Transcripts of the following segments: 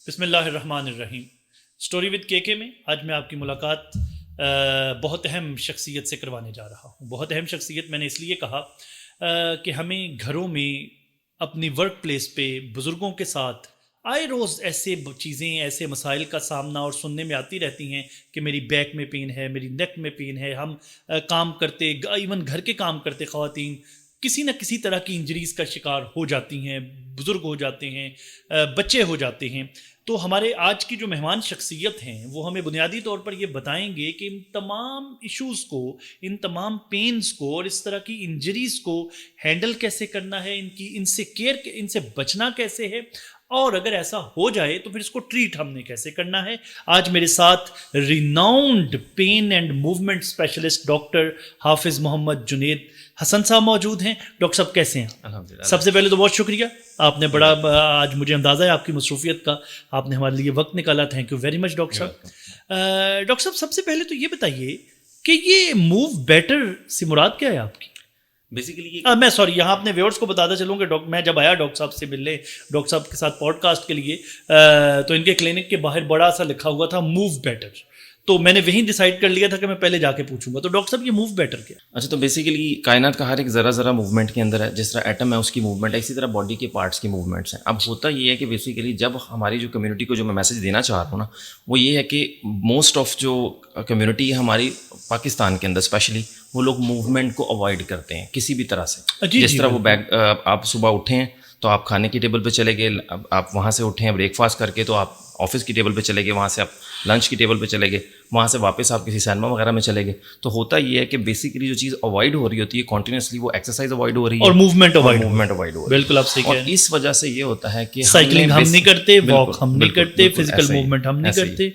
بسم اللہ الرحمن الرحیم. اسٹوری ود کے میں آج میں آپ کی ملاقات بہت اہم شخصیت سے کروانے جا رہا ہوں. بہت اہم شخصیت میں نے اس لیے کہا کہ ہمیں گھروں میں اپنی ورک پلیس پہ بزرگوں کے ساتھ آئے روز ایسے چیزیں ایسے مسائل کا سامنا اور سننے میں آتی رہتی ہیں کہ میری بیک میں پین ہے, میری نیک میں پین ہے. ہم کام کرتے ایون گھر کے کام کرتے خواتین کسی نہ کسی طرح کی انجریز کا شکار ہو جاتی ہیں, بزرگ ہو جاتے ہیں, بچے ہو جاتے ہیں. تو ہمارے آج کی جو مہمان شخصیت ہیں وہ ہمیں بنیادی طور پر یہ بتائیں گے کہ ان تمام ایشوز کو, ان تمام پینز کو اور اس طرح کی انجریز کو ہینڈل کیسے کرنا ہے, ان سے ان سے بچنا کیسے ہے, اور اگر ایسا ہو جائے تو پھر اس کو ٹریٹ ہم نے کیسے کرنا ہے. آج میرے ساتھ renowned pain and movement specialist doctor Hafiz Muhammad Junaid حسن صاحب موجود ہیں. ڈاکٹر صاحب کیسے ہیں؟ الحمدللہ. سب سے پہلے تو بہت شکریہ, آپ نے بڑا آج مجھے اندازہ ہے آپ کی مصروفیت کا, آپ نے ہمارے لیے وقت نکالا. Thank you very much doctor صاحب. ڈاکٹر صاحب سب سے پہلے تو یہ بتائیے کہ یہ موو بیٹر سے مراد کیا ہے آپ کی؟ بیسیکلی میں یہاں اپنے ویورز کو بتاتا چلوں کہ میں جب آیا ڈاکٹر صاحب سے ملنے, ڈاکٹر صاحب کے ساتھ پوڈ کاسٹ کے لیے, تو ان کے کلینک کے باہر بڑا سا لکھا ہوا تھا موو بیٹر. تو میں نے وہیں ڈیسائیڈ کر لیا تھا کہ میں پہلے جا کے پوچھوں گا. تو ڈاکٹر صاحب یہ موو بیٹر کیا؟ اچھا, تو بیسیکلی کائنات کا ہر ایک ذرا موومنٹ کے اندر ہے. جس طرح ایٹم ہے اس کی موومنٹ ہے, اسی طرح باڈی کے پارٹس کی موومنٹس ہیں. اب ہوتا یہ ہے کہ بیسیکلی جب ہماری جو کمیونٹی کو جو میں میسج دینا چاہ رہا ہوں نا, وہ یہ ہے کہ موسٹ آف جو کمیونٹی ہے ہماری پاکستان کے اندر اسپیشلی, وہ لوگ موومنٹ کو اوائڈ کرتے ہیں کسی بھی طرح سے. جس طرح وہ آپ صبح اٹھیں تو آپ کھانے کی ٹیبل پہ چلے گئے, آپ وہاں سے اٹھیں بریک فاسٹ کر کے تو آپ آفس کی ٹیبل پہ چلے گئے, وہاں سے آپ لنچ کی ٹیبل پہ چلے گئے, وہاں سے واپس آپ کسی سینما وغیرہ میں چلے گئے. تو ہوتا یہ ہے کہ بیسیکلی جو چیز اوائڈ ہو رہی ہوتی ہے کنٹینیوسلی, وہ ایکسرسائز اوائڈ ہو رہی ہے اور موومنٹ اوائڈ ہو رہی ہے. بالکل آپ صحیح کہہ رہے ہیں. اور اس وجہ سے یہ ہوتا ہے کہ سائیکلنگ ہم نہیں کرتے, واک ہم نہیں کرتے, فزیکل موومنٹ ہم نہیں کرتے.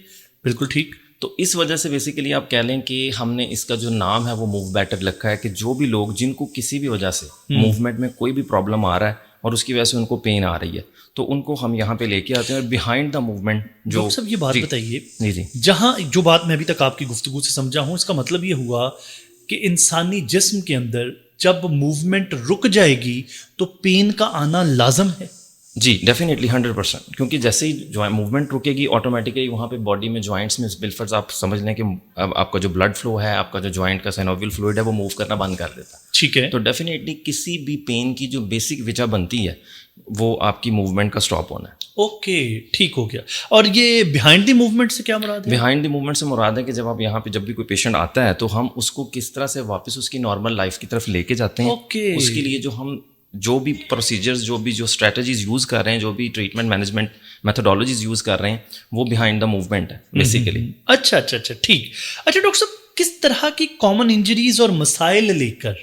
بالکل ٹھیک. تو اس وجہ سے بیسیکلی آپ کہہ لیں کہ ہم نے اس کا جو نام ہے وہ موو بیٹر رکھا ہے, کہ جو بھی لوگ جن کو کسی بھی وجہ سے موومنٹ میں کوئی بھی پرابلم آ رہا ہے اور اس کی وجہ سے ان کو پین آ رہی ہے, تو ان کو ہم یہاں پہ لے کے آتے ہیں. اور بیہائنڈ دا موومنٹ جو سب یہ بات بتائیے, جی جہاں جو بات میں ابھی تک آپ کی گفتگو سے سمجھا ہوں, اس کا مطلب یہ ہوا کہ انسانی جسم کے اندر جب موومنٹ رک جائے گی تو پین کا آنا لازم ہے. جی ڈیفینیٹلی 100%, کیونکہ جیسے ہی موومنٹ رکے گی آٹومیٹکلی وہاں پہ باڈی میں جوائنٹس میں بالفرض آپ سمجھ لیں کہ آپ کا جو بلڈ فلو ہے, آپ کا جو جوائنٹ کا سینوویل فلوئڈ ہے, وہ موو کرنا بند کر دیتا ہے. ٹھیک ہے. تو ڈیفینیٹلی کسی بھی پین کی جو بیسک وجہ بنتی ہے وہ آپ کی موومنٹ کا اسٹاپ ہونا ہے. اوکے ٹھیک ہو گیا. اور یہ بیہائنڈ دی موومنٹ سے کیا مراد ہے؟ بیہائنڈ دی موومنٹ سے مراد ہے کہ جب آپ یہاں پہ جب بھی کوئی پیشنٹ آتا ہے تو ہم اس کو کس طرح سے واپس اس کی نارمل لائف کی طرف لے کے جاتے ہیں. اس کے لیے جو بھی پروسیجرز, جو اسٹریٹجیز یوز کر رہے ہیں, جو بھی ٹریٹمنٹ مینجمنٹ میتھڈالوجیز یوز کر رہے ہیں, وہ بیہائنڈ دا موومنٹ ہے بیسیکلی. اچھا ٹھیک. اچھا ڈاکٹر صاحب, کس طرح کی کامن انجریز اور مسائل لے کر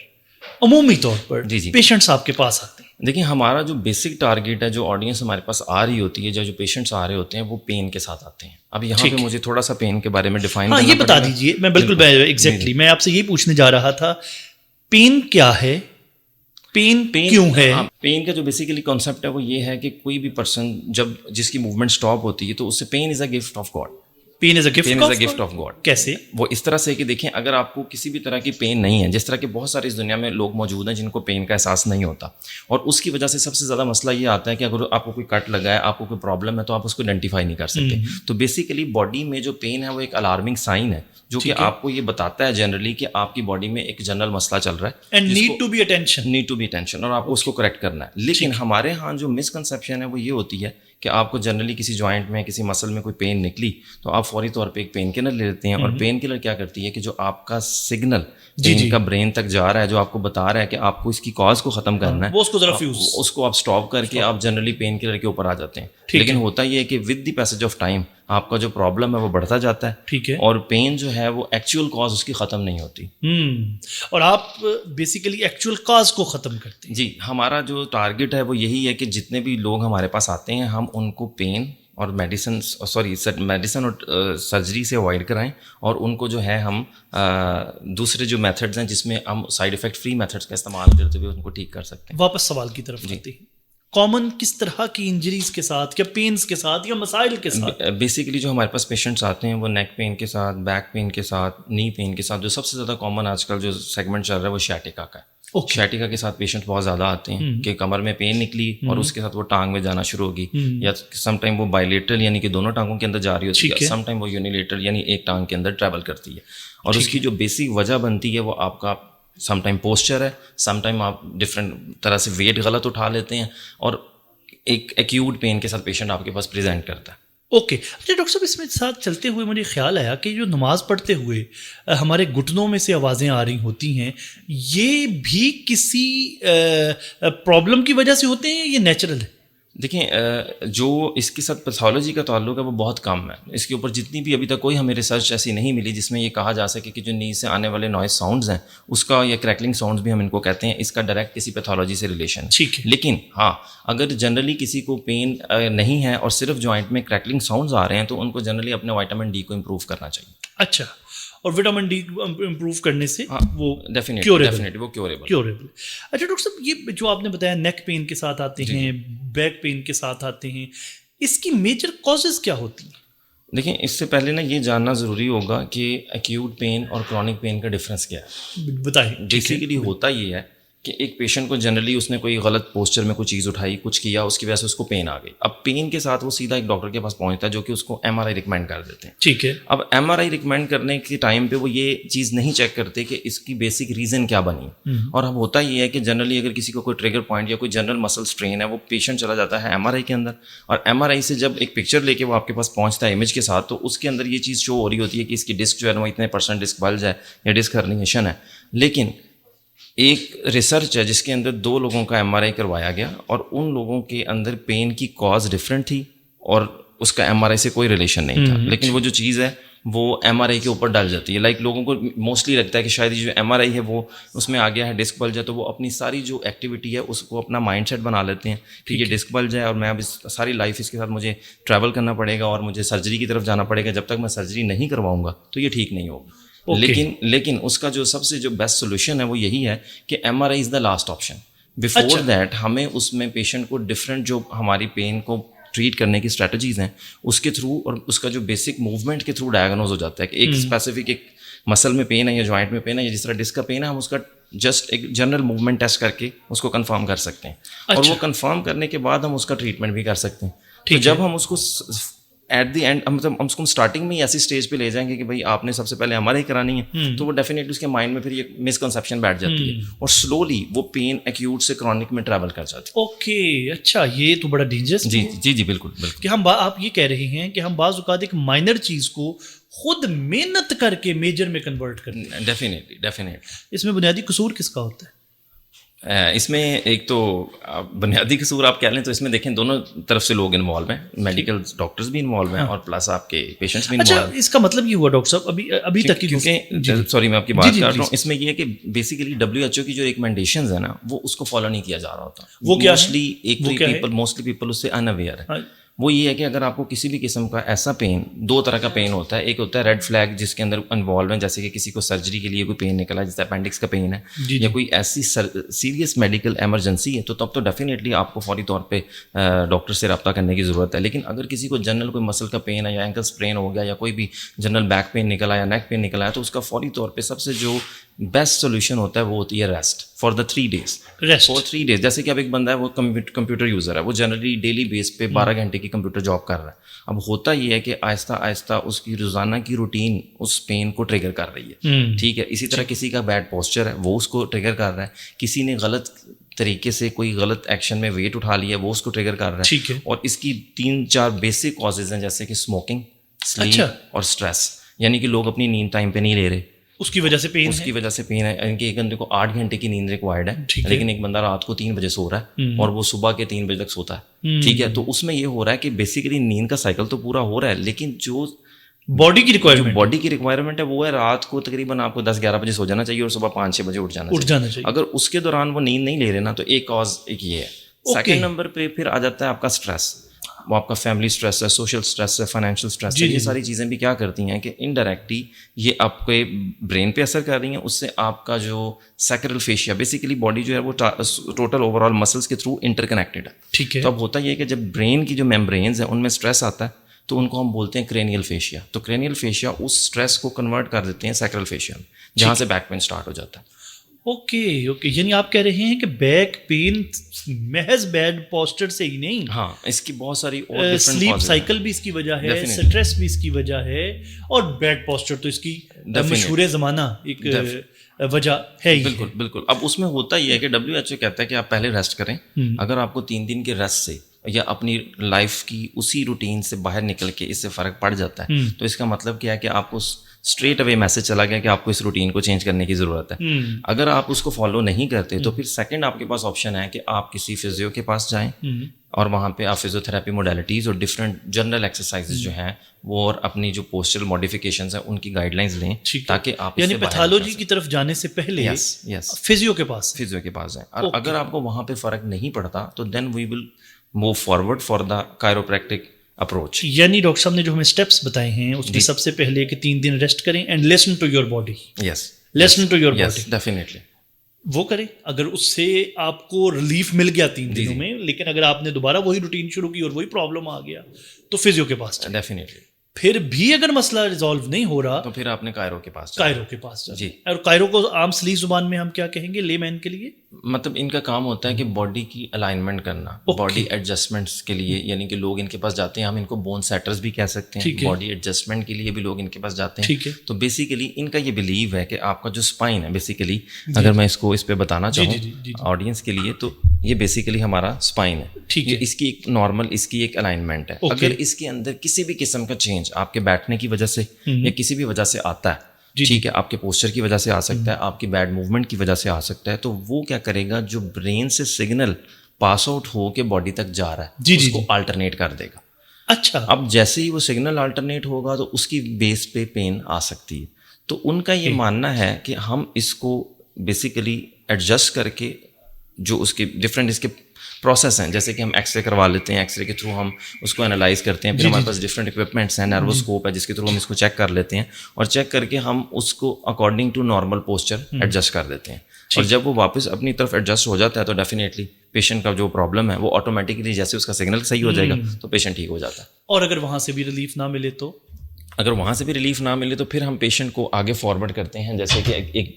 عمومی طور پر پیشنٹس آپ کے پاس آتے ہیں؟ دیکھیں, ہمارا جو بیسک ٹارگیٹ ہے, جو آڈینس ہمارے پاس آ رہی ہوتی ہے, جو پیشنٹس آ رہے ہوتے ہیں, وہ پین کے ساتھ آتے ہیں. اب یہاں پہ مجھے تھوڑا سا پین کے بارے میں ڈیفائن یہ بتا دیجیے. میں بالکل ایگزیکٹلی میں آپ سے یہی پوچھنے جا رہا تھا, پین کیا ہے, پین کیوں ہے؟ پین کا جو بیسیکلی کانسیپٹ ہے وہ یہ ہے کہ کوئی بھی پرسن جس کی موومنٹ اسٹاپ ہوتی ہے تو اس سے pain is a gift of God. Pain is a gift of God. کیسے؟ وہ اس طرح سے کہ دیکھیں, اگر آپ کو کسی بھی طرح کی پین نہیں ہے, جس طرح کے بہت سارے اس دنیا میں لوگ موجود ہیں جن کو پین کا احساس نہیں ہوتا, اور اس کی وجہ سے سب سے زیادہ مسئلہ یہ آتا ہے کہ اگر آپ کو کوئی کٹ لگا ہے, آپ کو کوئی پرابلم ہے, تو آپ اس کو آئیڈینٹیفائی نہیں کر سکتے. تو بیسیکلی باڈی میں جو پین ہے وہ ایک الارمنگ سائن ہے جو کہ آپ کو یہ بتاتا ہے جنرلی کہ آپ کی باڈی میں ایک جنرل مسئلہ چل رہا ہے, نیڈ ٹو بی اٹینشن, اور آپ کو اس کو کریکٹ کرنا ہے. لیکن ہمارے ہاں جو مسکنسیپشن ہے وہ یہ ہوتی ہے کہ آپ کو جنرلی کسی جوائنٹ میں, کسی مسل میں کوئی پین نکلی تو آپ فوری طور پہ ایک پین کلر لے لیتے ہیں. اور پین کلر کیا کرتی ہے کہ جو آپ کا سگنل پین کا برین تک جا رہا ہے, جو آپ کو بتا رہا ہے کہ آپ کو اس کی کاز کو ختم کرنا ہے, اس کو آپ اسٹاپ کر کے آپ جنرلی پین کلر کے اوپر آ جاتے ہیں. لیکن ہوتا یہ ہے کہ with the passage of time آپ کا جو پرابلم ہے وہ بڑھتا جاتا ہے. ٹھیک ہے. اور پین جو ہے وہ ایکچوئل کاز اس کی ختم نہیں ہوتی. اور آپ بیسیکلی ایکچوئل کاز کو ختم کرتے ہیں. جی, ہمارا جو ٹارگیٹ ہے وہ یہی ہے کہ جتنے بھی لوگ ہمارے پاس آتے ہیں, ہم ان کو پین اور میڈیسن اور سرجری سے اوائڈ کرائیں, اور ان کو جو ہے ہم دوسرے جو میتھڈز ہیں جس میں ہم سائڈ افیکٹ فری میتھڈز کا استعمال کرتے ہوئے ان کو ٹھیک کر سکتے ہیں. واپس سوال کی طرف آتے ہیں, کامن کس طرح کی انجریز کے ساتھ یا پینس کے ساتھ یا مسائل کے ساتھ؟ بیسیکلی جو ہمارے پاس پیشنٹس آتے ہیں وہ نیک پین کے ساتھ, بیک پین کے ساتھ, نی پین کے ساتھ. جو سب سے زیادہ کامن آج کل جو سیگمنٹ چل رہا ہے وہ شیاٹیکا کا ہے. شیٹیکا کے ساتھ پیشنٹ بہت زیادہ آتے ہیں کہ کمر میں پین نکلی اور اس کے ساتھ وہ ٹانگ میں جانا شروع ہوگی, یا سم ٹائم وہ بائیلیٹرل یعنی کہ دونوں ٹانگوں کے اندر جا رہی ہوتی ہے, سم ٹائم وہ یونیلیٹرل یعنی ایک ٹانگ کے اندر ٹریول کرتی ہے. اور اس کی جو بیسک وجہ بنتی ہے وہ آپ کا سم ٹائم پوسچر ہے, سم ٹائم آپ ڈفرینٹ طرح سے ویٹ غلط اٹھا لیتے ہیں, اور ایک ایکیوٹ پین کے ساتھ پیشنٹ آپ کے پاس پریزنٹ کرتا ہے. اوکے. اچھا ڈاکٹر صاحب, اس میں ساتھ چلتے ہوئے مجھے خیال آیا کہ جو نماز پڑھتے ہوئے ہمارے گھٹنوں میں سے آوازیں آ رہی ہوتی ہیں, یہ بھی کسی پرابلم کی وجہ سے ہوتے ہیں, یہ نیچرل ہے؟ دیکھیں, جو اس کے ساتھ پیتھولوجی کا تعلق ہے وہ بہت کم ہے. اس کے اوپر جتنی بھی ابھی تک کوئی ہمیں ریسرچ ایسی نہیں ملی جس میں یہ کہا جا سکے کہ جو نیز سے آنے والے نوائز ساؤنڈز ہیں اس کا, یا کریکلنگ ساؤنڈز بھی ہم ان کو کہتے ہیں, اس کا ڈائریکٹ کسی پیتھولوجی سے ریلیشن ہے. ٹھیک ہے. لیکن ہاں, اگر جنرلی کسی کو پین نہیں ہے اور صرف جوائنٹ میں کریکلنگ ساؤنڈز آ رہے ہیں تو ان کو جنرلی اپنے وائٹامن ڈی کو امپروو کرنا چاہیے. اچھا, اور وٹامن ڈی امپروو کرنے سے وہ ڈیفینیٹلی وہ کیوریبل. اچھا ڈاکٹر صاحب, یہ جو آپ نے بتایا نیک پین کے ساتھ آتے ہیں, بیک پین کے ساتھ آتے ہیں, اس کی میجر کازز کیا ہوتی ہیں؟ دیکھیں, اس سے پہلے نا یہ جاننا ضروری ہوگا کہ ایکیوٹ پین اور کرونک پین کا ڈفرینس کیا ہے. بتائیں. بیسیکلی ہوتا یہ ہے کہ ایک پیشنٹ کو جنرلی اس نے کوئی غلط پوسچر میں کوئی چیز اٹھائی, کچھ کیا, اس کی وجہ سے اس کو پین آ گئی. اب پین کے ساتھ وہ سیدھا ایک ڈاکٹر کے پاس پہنچتا ہے جو کہ اس کو ایم آر آئی ریکمینڈ کر دیتے ہیں. ٹھیک ہے. اب ایم آر آئی ریکمینڈ کرنے کے ٹائم پہ وہ یہ چیز نہیں چیک کرتے کہ اس کی بیسک ریزن کیا بنی. اور اب ہوتا یہ ہے کہ جنرلی اگر کسی کو کوئی ٹریگر پوائنٹ یا کوئی جنرل مسل اسٹرین ہے, وہ پیشنٹ چلا جاتا ہے ایم آر آئی کے اندر, اور ایم آر آئی سے جب ایک پکچر لے کے وہ آپ کے پاس پہنچتا ہے امیج کے ساتھ, تو اس کے اندر یہ چیز شو ہو رہی ہوتی ہے کہ اس کی ڈسک جو ہے وہ اتنے % ڈسک بلج ہے یا ڈسک ہرنیشن ہے. لیکن ایک ریسرچ ہے جس کے اندر 2 لوگوں کا ایم آر آئی کروایا گیا, اور ان لوگوں کے اندر پین کی کاز ڈفرینٹ تھی اور اس کا ایم آر آئی سے کوئی ریلیشن نہیں تھا. لیکن وہ جو چیز ہے وہ ایم آر آئی کے اوپر ڈل جاتی ہے. لائک لوگوں کو موسٹلی لگتا ہے کہ شاید یہ جو ایم آر آئی ہے وہ اس میں آ گیا ہے ڈسک بلج ہے, تو وہ اپنی ساری جو ایکٹیویٹی ہے اس کو اپنا مائنڈ سیٹ بنا لیتے ہیں کہ یہ ڈسک بلج ہے اور میں اب ساری لائف اس کے ساتھ مجھے ٹریول کرنا پڑے گا اور مجھے سرجری کی طرف جانا پڑے گا. جب تک میں سرجری نہیں کرواؤں گا تو یہ ٹھیک نہیں ہوگا. لیکن اس کا جو سب سے جو بیسٹ سولوشن ہے وہ یہی ہے کہ M R I is the last option. Before that ہمیں اس میں پیشنٹ کو ڈفرینٹ جو ہماری پین کو ٹریٹ کرنے کی اسٹریٹجیز ہیں اس کے تھرو اور اس کا جو بیسک موومنٹ کے تھرو ڈائگنوز ہو جاتا ہے کہ ایک اسپیسیفک ایک مسل میں پین ہے یا جوائنٹ میں پین ہے یا جس طرح ڈسک کا پین ہے, ہم اس کا جسٹ ایک جنرل موومنٹ ٹیسٹ کر کے اس کو کنفرم کر سکتے ہیں. اور وہ کنفرم کرنے کے بعد ہم اس کا ٹریٹمنٹ بھی کر سکتے ہیں. تو جب ہم اس کو ایٹ دی اینڈ مطلب ہم اس کو اسٹارٹنگ میں ایسی اسٹیج پہ لے جائیں گے کہ بھائی آپ نے سب سے پہلے ایم آر آئی کرانی ہے, تو وہ ڈیفینیٹلی اس کے مائنڈ میں پھر یہ مسکنسیپشن بیٹھ جاتی ہے اور سلولی وہ پین ایکیوٹ سے کرونک میں ٹریول کر جاتی ہے. اوکے, اچھا, یہ تو بڑا ڈینجرس. جی بالکل کہ ہم آپ یہ کہہ رہے ہیں کہ ہم بعض اوقات ایک مائنر چیز کو خود محنت کر کے میجر میں کنورٹ کرتے ہیں. ڈیفینیٹلی. اس میں بنیادی قصور کس کا ہوتا ہے؟ اس میں ایک تو بنیادی قصور آپ کہہ لیں تو اس میں دیکھیں دونوں طرف سے لوگ انوالو ہیں, میڈیکل ڈاکٹرز بھی انوالو ہیں اور پلس آپ کے پیشنٹس بھی انوالو ہیں. اچھا, اس کا مطلب یہ ہوا ڈاکٹر صاحب ابھی تک کیونکہ سوری میں آپ کی بات کر رہا ہوں, اس میں یہ ہے کہ بیسیکلی WHO کی جو ریکمنڈیشنز ہیں نا وہ اس کو فالو نہیں کیا جا رہا ہوتا. وہ کیا موسٹلی پیپل اس سے اناویئر ہے. وہ یہ ہے کہ اگر آپ کو کسی بھی قسم کا ایسا پین, 2 طرح کا پین ہوتا ہے, ایک ہوتا ہے ریڈ فلیگ جس کے اندر انوالو ہیں, جیسے کہ کسی کو سرجری کے لیے کوئی پین نکلا جیسے اپینڈکس کا پین ہے یا کوئی ایسی سیریس میڈیکل ایمرجنسی ہے, تو تب تو ڈیفینیٹلی آپ کو فوری طور پہ ڈاکٹر سے رابطہ کرنے کی ضرورت ہے. لیکن اگر کسی کو جنرل کوئی مسل کا پین ہے یا اینکل اسپرین ہو گیا یا کوئی بھی جنرل بیک پین نکلا یا نیک پین نکلا ہے, تو اس کا فوری طور پہ سب سے جو بیسٹ سولوشن ہوتا ہے وہ ہوتی ہے rest for the 3 days. For 3 days جیسے کہ اب ایک بندہ ہے وہ کمپیوٹر یوزر ہے, وہ جنرلی ڈیلی بیس پہ 12 گھنٹے کی کمپیوٹر جاب کر رہا ہے. اب ہوتا یہ ہے کہ آہستہ آہستہ اس کی روزانہ کی روٹین اس پین کو ٹریگر کر رہی ہے. ٹھیک ہے, اسی طرح کسی کا بیڈ پوسچر ہے وہ اس کو ٹریگر کر رہا ہے, کسی نے غلط طریقے سے کوئی غلط ایکشن میں ویٹ اٹھا لیا وہ اس کو ٹریگر کر رہا ہے. اور اس کی 3-4 بیسک کازز ہیں جیسے کہ اسموکنگ, سلیپ اور اسٹریس, یعنی کہ لوگ اپنی نیند ٹائم پہ نہیں لے رہے, اس کی وجہ سے پین ہے. یعنی کہ ایک بندے کو 8 گھنٹے کی نیند ریکوائرڈ ہے, لیکن ایک بندہ رات کو 3 بجے سو رہا ہے اور وہ صبح کے 3 بجے تک سوتا ہے. ٹھیک ہے, تو اس میں یہ ہو رہا ہے کہ بیسیکلی نیند کا سائیکل تو پورا ہو رہا ہے, لیکن جو باڈی کی ریکوائرمنٹ ہے وہ ہے رات کو تقریباً آپ کو 10-11 بجے سو جانا چاہیے اور صبح 5-6 بجے اٹھ جانا چاہیے. اگر اس کے دوران وہ نیند نہیں لے رہے نا, تو ایک کاز ایک یہ ہے. سیکنڈ نمبر پہ پھر آ جاتا ہے آپ کا اسٹریس. وہ آپ کا فیملی اسٹریس ہے, سوشل اسٹریس ہے, فائنینشیل اسٹریس ہے. یہ ساری چیزیں بھی کیا کرتی ہیں کہ انڈائریکٹلی یہ آپ کے برین پہ اثر کر رہی ہیں. اس سے آپ کا جو سیکرل فیشیا, بیسیکلی باڈی جو ہے وہ ٹوٹل اوور آل مسلس کے تھرو انٹر کنیکٹڈ ہے. ٹھیک ہے, تو اب ہوتا یہ ہے کہ جب برین کی جو میمبرینز ہیں ان میں اسٹریس آتا ہے تو ان کو ہم بولتے ہیں کرینیل فیشیا. تو کرینیل فیشیا اس اسٹریس کو کنورٹ کر دیتے ہیں سیکرل فیشیا میں, جہاں سے بیک پین اسٹارٹ ہو جاتا ہے. اوکے اوکے، یعنی آپ کہہ رہے ہیں کہ بیک پین محض بیڈ پوسچر سے ہی نہیں، ہاں اس کی بہت ساری اور سلیپ سائیکل بھی اس کی وجہ ہے، سٹریس بھی اس کی وجہ ہے، اور بیڈ پوسچر تو اس کی مشہور زمانہ ایک وجہ ہے ہی. بالکل بالکل. اب اس میں ہوتا یہ ہے کہ WHO کہتا ہے کہ آپ پہلے ریسٹ کریں. اگر آپ کو 3 دن کے ریسٹ سے یا اپنی لائف کی اسی روٹین سے باہر نکل کے اس سے فرق پڑ جاتا ہے تو اس کا مطلب کیا ہے کہ آپ کو اسٹریٹ اوے میسج چلا گیا کہ آپ کو اس روٹین کو چینج کرنے کی ضرورت ہے. اگر آپ اس کو فالو نہیں کرتے تو پھر سیکنڈ آپ کے پاس آپشن ہے کہ آپ کسی فزیو کے پاس جائیں اور وہاں پہ آپ فزیوتھراپی موڈیلٹیز اور ڈفرینٹ جنرل ایکسرسائزز جو ہیں وہ اور اپنی جو پوسچرل ماڈیفیکیشنز ہیں ان کی گائیڈ لائنز لیں تاکہ آپ یعنی پیتھالوجی کی طرف جانے سے پہلے فزیو کے پاس جائیں. اور اگر آپ کو وہاں پہ فرق نہیں پڑتا تو then we will move forward for the chiropractic approach. یعنی ڈاکٹر صاحب نے جو ہمیں اسٹیپس بتائے ہیں اس میں سب سے پہلے کہ 3 دن ریسٹ کریں and listen to your body. Listen to your body definitely وہ کریں. اگر اس سے آپ کو ریلیف مل گیا 3 دنوں میں، لیکن اگر آپ نے دوبارہ وہی روٹین شروع کی اور وہی پرابلم آ گیا تو فزیو کے پاس جائیں. ڈیفینیٹلی. پھر بھی اگر مسئلہ ریزالو نہیں ہو رہا تو پھر آپ نے کائرو کے پاس جائیں. جی. اور کائرو کو عام سلیح زبان میں ہم کیا کہیں گے لے مین کے لیے؟ مطلب ان کا کام ہوتا ہے کہ باڈی کی الائنمنٹ کرنا، باڈی ایڈجسٹمنٹس کے لیے. یعنی کہ لوگ ان کے پاس جاتے ہیں، ہم ان کو بون سیٹرز بھی کہہ سکتے ہیں. باڈی ایڈجسٹمنٹ کے لیے بھی لوگ ان کے پاس جاتے ہیں. تو بیسیکلی ان کا یہ بلیو ہے کہ آپ کا جو اسپائن ہے، بیسیکلی اگر میں اس پہ بتانا چاہوں آڈینس کے لیے تو یہ بیسیکلی ہمارا اسپائن ہے. اس کی ایک نارمل اس کی ایک الائنمنٹ ہے. اگر اس کے اندر کسی بھی قسم کا چینج آپ کے بیٹھنے کی وجہ سے یا کسی بھی وجہ سے آتا ہے، ٹھیک ہے، آپ کے پوسچر کی وجہ سے آ سکتا ہے، آپ کی بیڈ موومنٹ کی وجہ سے آ سکتا ہے، تو وہ کیا کرے گا، جو برین سے سگنل پاس آؤٹ ہو کے باڈی تک جا رہا ہے اس کو آلٹرنیٹ کر دے گا. اچھا. اب جیسے ہی وہ سگنل آلٹرنیٹ ہوگا تو اس کی بیس پہ پین آ سکتی ہے. تو ان کا یہ ماننا ہے کہ ہم اس کو بیسیکلی ایڈجسٹ کر کے جو اس کے ڈفرینٹ اس کے پروسیس ہیں، جیسے کہ ہم ایکس رے کروا لیتے ہیں، ایکس رے کے تھرو ہم اس کو انالائز کرتے ہیں. پھر ہمارے پاس ڈفرینٹ اکوپمنٹس ہیں، نروسکوپ ہے جس کے تھرو ہم اس کو چیک کر لیتے ہیں اور چیک کر کے ہم اس کو according to normal posture adjust کر دیتے ہیں. اور جب وہ واپس اپنی طرف ایڈجسٹ ہو جاتا ہے تو ڈیفینیٹلی پیشنٹ کا جو پرابلم ہے وہ آٹومیٹکلی جیسے اس کا سگنل صحیح ہو جائے گا تو پیشنٹ ٹھیک ہو جاتا ہے. اور اگر وہاں سے بھی ریلیف نہ ملے تو نہ ملے تو پھر ہم پیشنٹ کو آگے فارورڈ کرتے ہیں. جیسے کہ ایک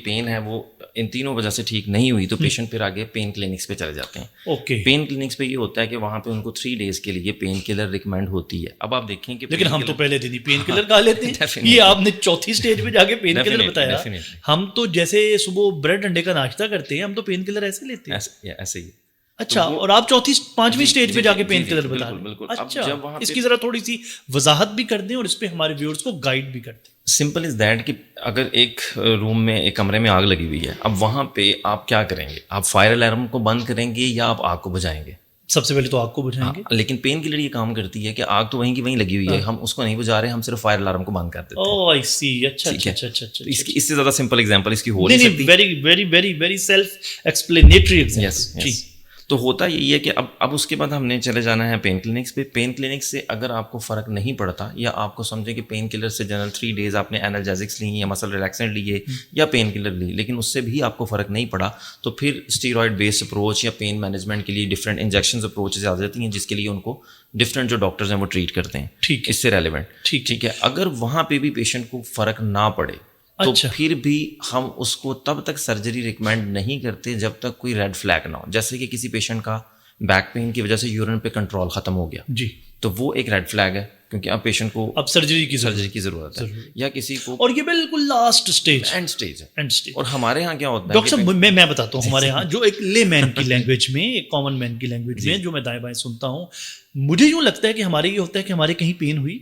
پین ہے وہ ان تینوں وجہ سے ٹھیک نہیں ہوئی تو پیشنٹ پھر آگے پین کلینکس پہ چلے جاتے ہیں. پین کلینکس پہ یہ ہوتا ہے کہ وہاں پہ ان کو 3 days کے لیے پین کلر ریکمینڈ ہوتی ہے. اب آپ دیکھیں کہ لیکن ہم تو پہلے دن ہی پین کلر کھا لیتے ہیں. یہ آپ نے 4تھی اسٹیج پہ جا کے پین کلر بتایا. ہم تو جیسے صبح بریڈ انڈے کا ناشتہ کرتے ہیں ہم تو پین کلر ایسے لیتے ہیں. ایسے ہی. اچھا. اور آپ 4تھی-5ویں اسٹیج پہ جا کے پین کلر بتا رہے ہیں. اچھا. اس کی ذرا تھوڑی سی وضاحت بھی کر دیں اور اس پہ ہمارے ویورز کو گائیڈ بھی کر دیں. سمپل از دیٹ کہ اگر ایک روم میں ایک کمرے میں آگ لگی ہوئی ہے، اب وہاں پہ آپ کیا کریں گے؟ آپ فائر الارم کو بند کریں گے یا آپ آگ کو بجھائیں گے؟ سب سے پہلے تو آگ کو بجھائیں گے. لیکن پین کلر یہ کام کرتی ہے کہ آگ تو وہیں کی وہیں لگی ہوئی ہے، ہم اس کو نہیں بجھا رہے، ہم صرف فائر الارم کو بند کر دیتے ہیں. اوہ آئی سی. اچھا اچھا اچھا. اس سے زیادہ سمپل ایگزامپل اس کی ہو نہیں سکتی. Very very very very self explanatory example. تو ہوتا یہی ہے کہ اب اس کے بعد ہم نے چلے جانا ہے پین کلینکس پہ. پین کلینکس سے اگر آپ کو فرق نہیں پڑتا یا آپ کو سمجھیں کہ پین کلر سے جنرل 3 days آپ نے انالجیزکس لی یا مسل ریلیکسنٹ لیے یا پین کلر لی لیکن اس سے بھی آپ کو فرق نہیں پڑا تو پھر اسٹیرائڈ بیس اپروچ یا پین مینجمنٹ کے لیے ڈفرینٹ انجیکشنز اپروچز آ جاتی ہیں جس کے لیے ان کو ڈفرینٹ جو ڈاکٹرز ہیں وہ ٹریٹ کرتے ہیں. ٹھیک. اس سے ریلیونٹ. ٹھیک ہے. اگر وہاں پہ بھی پیشنٹ کو فرق نہ پڑے تو پھر بھی ہم اس کو تب تک سرجری ریکمینڈ نہیں کرتے جب تک کوئی ریڈ فلیگ نہ ہو. جیسے کہ کسی پیشنٹ کا بیک پین کی وجہ سے یورین پہ کنٹرول ختم ہو گیا جی تو وہ ایک ریڈ فلیگ ہے کیونکہ اب پیشنٹ کو اب سرجری کی ضرورت ہے. یا کسی کو اور یہ بالکل لاسٹ اسٹیج اینڈ اسٹیج ہے. اور ہمارے ہاں کیا ہوتا ہے ڈاکٹر صاحب میں بتاتا ہوں ہمارے ہاں جو ایک لے مین کی لینگویج میں ایک کامن مین کی لینگویج میں جو میں دائیں بائیں سنتا ہوں مجھے یوں لگتا ہے کہ ہمارے یہ ہوتا ہے کہ ہمارے کہیں پین ہوئی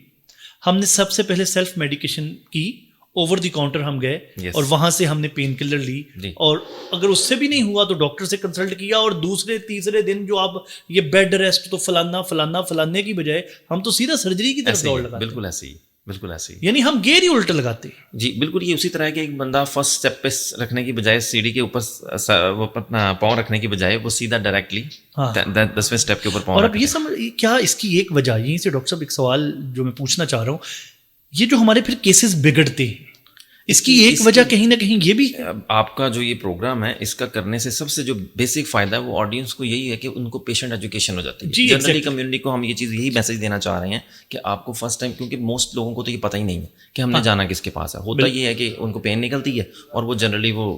ہم نے سب سے پہلے سیلف میڈیکیشن کی اوور دی کاؤنٹر ہم گئے اور وہاں سے ہم نے پین کلر لی اور اگر اس سے بھی نہیں ہوا تو ڈاکٹر سے کنسلٹ کیا اور دوسرے تیسرے دن جو آپ یہ بیڈ ریسٹ تو فلانے کی بجائے ہم تو سیدھا سرجری کی طرف دوڑ لگاتے. بالکل ایسے ہی بالکل ایسے ہی یعنی ہم گیئر ہی الٹا لگاتے ہیں. جی بالکل. یہ اسی طرح ہے کہ ایک بندہ فرسٹ اسٹیپ پہ رکھنے کی بجائے سیڑھی کے اوپر وہ اپنا پاؤں رکھنے کی بجائے وہ سیدھا ڈائریکٹلی 10ویں اسٹیپ کے اوپر پاؤں. اور اب یہ سمجھ کیا اس کی ایک وجہ یہیں سے ڈاکٹر صاحب ایک سوال جو میں پوچھنا چاہ رہا ہوں یہ جو ہمارے پھر کیسز بگڑتے ہیں اس کی ایک وجہ کہیں نہ کہیں یہ بھی آپ کا جو یہ پروگرام ہے اس کا کرنے سے سب سے جو بیسک فائدہ ہے وہ آڈینس کو یہی ہے کہ ان کو پیشنٹ ایجوکیشن ہو جاتی ہے. جنرلی کمیونٹی کو ہم یہ چیز یہی میسج دینا چاہ رہے ہیں کہ آپ کو فرسٹ ٹائم کیونکہ موسٹ لوگوں کو تو یہ پتہ ہی نہیں ہے کہ ہم نے جانا کس کے پاس ہے. ہوتا یہ ہے کہ ان کو پین نکلتی ہے اور وہ جنرلی وہ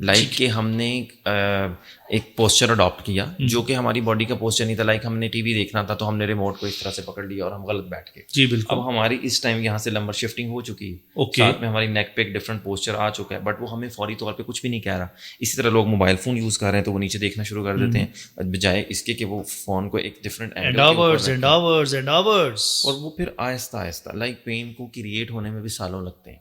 لائک کہ ہم نے ایک پوسچر اڈاپٹ کیا جو کہ ہماری باڈی کا پوسچر نہیں تھا. لائک ہم نے ٹی وی دیکھنا تھا تو ہم نے ریموٹ کو اس طرح سے پکڑ لیا اور ہم غلط بیٹھ گئے. جی بالکل. اب ہماری اس ٹائم یہاں سے لمبر شفٹنگ ہو چکی ہے, ساتھ میں ہماری نیک پہ ایک ڈفرنٹ پوسچر آ چکا ہے, بٹ وہ ہمیں فوری طور پہ کچھ بھی نہیں کہہ رہا. اسی طرح لوگ موبائل فون یوز کر رہے ہیں تو وہ نیچے دیکھنا شروع کر دیتے ہیں بجائے اس کے کہ وہ فون کو ایک ڈفرنٹ اور وہ پھر آہستہ آہستہ لائک پین کو کریٹ ہونے میں بھی سالوں لگتے ہیں.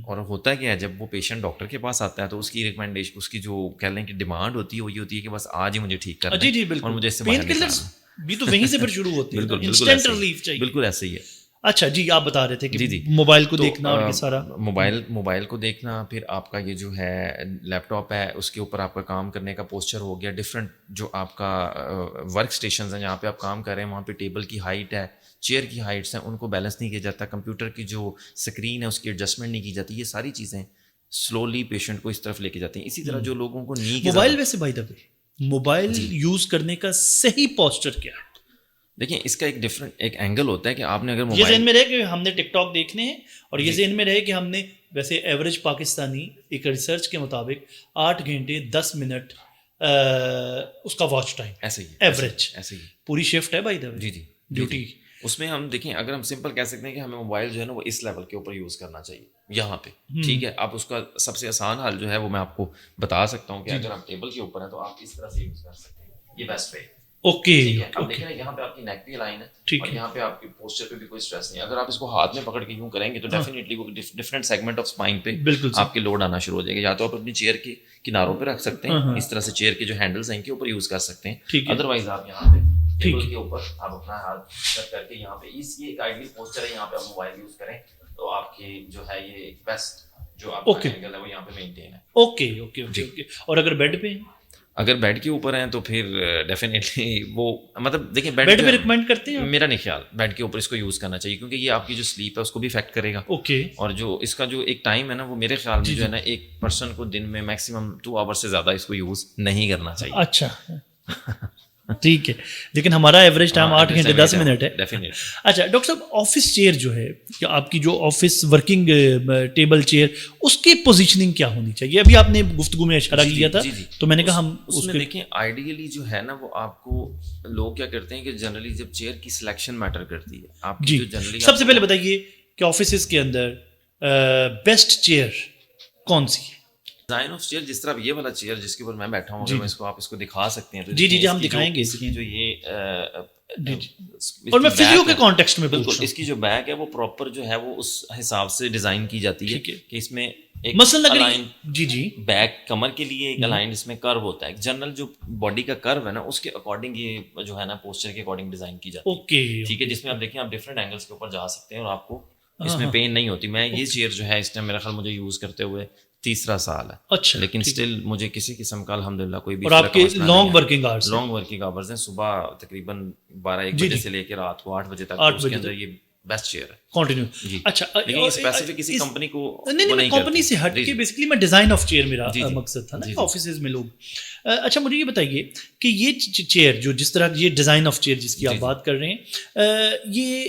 اور ہوتا کیا ہے جب وہ پیشنٹ ڈاکٹر کے پاس آتا ہے تو اس کی ریکمنڈیشن, اس کی جو کہہ لیں کہ ڈیمانڈ ہوتی ہے وہ یہ ہوتی ہے کہ بس آج ہی مجھے ٹھیک کرنا ہے. جی جی بالکل. اور مجھے اس سے باہر نکالنا ہے بھی تو وہیں سے پھر شروع ہوتی ہے. بالکل انسٹنٹ ریلیف چاہیے. بالکل ایسے ہی ہے. اچھا جی آپ بتا رہے تھے کہ جی موبائل کو دیکھنا اور یہ سارا موبائل کو دیکھنا, پھر آپ کا یہ جو ہے لیپ ٹاپ ہے اس کے اوپر آپ کا کام کرنے کا پوسچر ہو گیا, ڈفرینٹ جو آپ کا ورک اسٹیشنز ہیں جہاں پہ آپ کام کر رہے ہیں وہاں پہ ٹیبل کی ہائٹ ہے, چیئر کی ہائٹس ہیں, ان کو بیلنس نہیں کیا جاتا, کمپیوٹر کی جو اسکرین ہے اس کی ایڈجسٹمنٹ نہیں کی جاتی. یہ ساری چیزیں سلولی پیشنٹ کو اس طرف لے کے جاتے ہیں. اسی طرح جو لوگوں کو موبائل ویسے by the way mobile use کرنے کا صحیح پوسچر کیا ہے؟ دیکھیں اس کا ایک ڈفرنٹ ایک اینگل ہوتا ہے کہ آپ نے اگر یہ ذہن میں رہے کہ ہم نے ٹک ٹاک دیکھنے ہیں, اور یہ ذہن میں رہے کہ ہم نے ویسے ایوریج پاکستانی ایک ریسرچ کے مطابق 8 گھنٹے 10 منٹ اس کا واچ ٹائم ایسے ہی ایوریج, ایسے ہی پوری شفٹ ہے by the way. G G duty اس میں ہم دیکھیں اگر ہم سمپل کہہ سکتے ہیں کہ ہمیں موبائل جو ہے نا وہ اس لیول کے اوپر یوز کرنا چاہیے یہاں پہ, ٹھیک ہے. آپ اس کا سب سے آسان حل جو ہے وہ میں آپ کو بتا سکتا ہوں کہ اگر آپ ٹیبل کے اوپر ہیں تو آپ اس طرح سے یوز کر سکتے ہیں, یہ بیسٹ وے. اوکے اب دیکھیں نا یہاں پہ آپ کی نیک بھی لائن ہے اور یہاں پہ آپ کی پوسچر پہ بھی کوئی اسٹریس نہیں. اگر آپ اس کو ہاتھ میں پکڑ کے یوں کریں گے تو ڈیفینیٹلی وہ ڈفرینٹ سیگمنٹ آف اسپائن پہ آپ کے لوڈ آنا شروع ہو جائے گا. یا تو آپ اپنی چیئر کے کناروں پہ رکھ سکتے ہیں, اس طرح سے چیئر کے جو ہینڈلز ہیں ان کے اوپر یوز کر سکتے ہیں. ادروائز آپ یہاں پہ ٹیبل کے اوپر آپ اپنا ہاتھ سیٹ کر کے یہاں پہ اس یہ ایک آئیڈیل پوسچر ہے, یہاں پہ آپ موبائل یوز کریں تو آپ کی جو ہے یہ ایک بیسٹ جو آپ کا اینگل ہے وہ یہاں پہ مینٹین ہے. Okay okay okay. اور اگر بیڈ پہ اگر بیڈ کے اوپر ہیں تو پھر ڈیفینیٹلی وہ مطلب دیکھیں بیڈ پہ ریکمینڈ کرتے ہیں. میرا نہیں خیال بیڈ کے اوپر اس کو یوز کرنا چاہیے کیونکہ یہ آپ کی جو سلیپ ہے اس کو بھی افیکٹ کرے گا. اوکے. اور جو اس کا جو ایک ٹائم ہے نا وہ میرے خیال میں جو ہے نا ایک پرسن کو دن میں میکسیمم 2 آور سے زیادہ اس کو یوز نہیں کرنا چاہیے. اچھا ٹھیک ہے, لیکن ہمارا ایوریج ٹائم 8 گھنٹے 10 منٹ ہے. اچھا ڈاکٹر صاحب آفس چیئر جو ہے کہ آپ کی جو آفس ورکنگ ٹیبل چیئر اس کی پوزیشننگ کیا ہونی چاہیے؟ ابھی آپ نے گفتگو میں اشارہ کیا تھا تو میں نے کہا ہم اس میں دیکھیں آئیڈیلی جو ہے نا وہ آپ کو لوگ کیا کرتے ہیں کہ جنرلی جب چیئر کی سلیکشن میٹر کرتی ہے آپ کی جو جنرلی. سب سے پہلے بتائیے کہ آفیسز کے اندر بیسٹ چیئر کون سی ہے؟ ڈیزائن آف چیئر جس طرح یہ والا چیئر جس کے اوپر میں بیٹھا ہوں اگر میں اس کو آپ اس کو دکھا سکتے ہیں تو جی جی ہم دکھائیں گے اس کی جو یہ اور میں فزیو کے کانٹیکسٹ میں بالکل اس کی جو بیک ہے وہ پراپر جو ہے وہ اس حساب سے ڈیزائن کی جاتی ہے کہ اس میں ایک مثلا جی جی بیک کمر کے لیے ایک الائن اس میں کرو ہوتا ہے. جنرل جو باڈی کا کرو ہے نا اس کے اکارڈنگ یہ جو ہے نا پوسچر کے اکارڈنگ ڈیزائن کی جاتی ہے, ٹھیک ہے, جس میں آپ دیکھیں آپ ڈفرینٹ اینگلس کے اوپر جا سکتے ہیں اور آپ کو اس میں پین نہیں ہوتی. میں یہ چیئر جو ہے اس ٹائم میرا خیال مجھے یوز کرتے ہوئے 3 سال ہے. اچھا. لیکن اسٹل مجھے کسی قسم کا الحمدللہ کوئی بھی. اور آپ کے لانگ ورکنگ آورز ہیں صبح تقریباً 12-1 بجے سے لے کے رات کو 8 بجے تک. اس کے اندر یہ بیسٹ چیئر ہے کنٹینیو. اچھا لیکن اسپیسیفک کسی کمپنی کو نہیں کمپنی سے ہٹ کے بیسیکلی میں ڈیزائن آف چیئر میرا مقصد تھا نا آفیسز میں لوگ. اچھا مجھے یہ بتائیے کہ یہ چیئر جو جس طرح یہ ڈیزائن آف چیئر جس کی آپ بات کر رہے ہیں یہ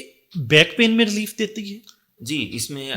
بیک پین میں ریلیف دیتی ہے؟ جی اس میں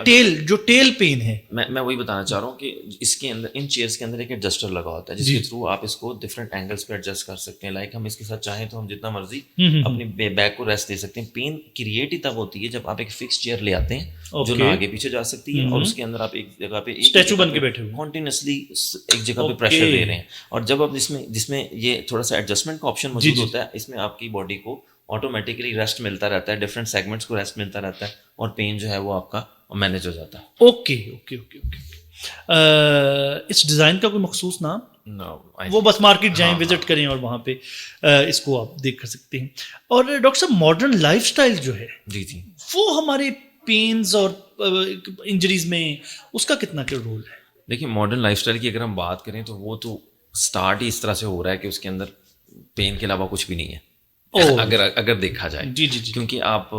ٹیل پین ہے میں وہی بتانا چاہ رہا ہوں کہ اس کے اندر ان چیئرس کے اندر ایک ایڈجسٹر لگا ہوتا ہے جس کے تھرو آپ اس کو ڈفرینٹ اینگلس پہ ایڈجسٹ کر سکتے ہیں. لائک ہم اس کے ساتھ چاہیں تو ہم جتنا مرضی اپنی بیک کو ریسٹ دے سکتے ہیں. پین کریٹ ہی تب ہوتی ہے جب آپ ایک فکس چیئر لے آتے ہیں جو نہ آگے پیچھے جا سکتی ہے اور اس کے اندر آپ ایک جگہ پہ اسٹیچو بن کے بیٹھے ہوئے کنٹینیوسلی ایک جگہ پہ پریشر دے رہے ہیں. اور جب آپ جس میں یہ تھوڑا سا ایڈجسٹمنٹ کا آپشن موجود ہوتا ہے اس میں آپ کی باڈی کو آٹومیٹکلی ریسٹ ملتا رہتا ہے, ڈفرینٹ سیگمنٹس کو ریسٹ ملتا رہتا ہے اور پین جو ہے وہ آپ کا مینیج ہو جاتا ہے. Okay okay okay okay. اس ڈیزائن کا کوئی مخصوص نام؟ وہ بس مارکیٹ جائیں وزٹ کریں اور وہاں پہ اس کو آپ دیکھ کر سکتے ہیں. اور ڈاکٹر صاحب ماڈرن لائف اسٹائل جو ہے جی جی وہ ہمارے پینز اور انجریز میں اس کا کتنا کیا رول ہے؟ دیکھیے ماڈرن لائف اسٹائل کی اگر ہم بات کریں تو وہ تو اسٹارٹ ہی اس طرح سے ہو رہا ہے کہ اس کے اندر پین کے علاوہ کچھ بھی نہیں ہے اگر دیکھا جائے. جی جی کیونکہ آپ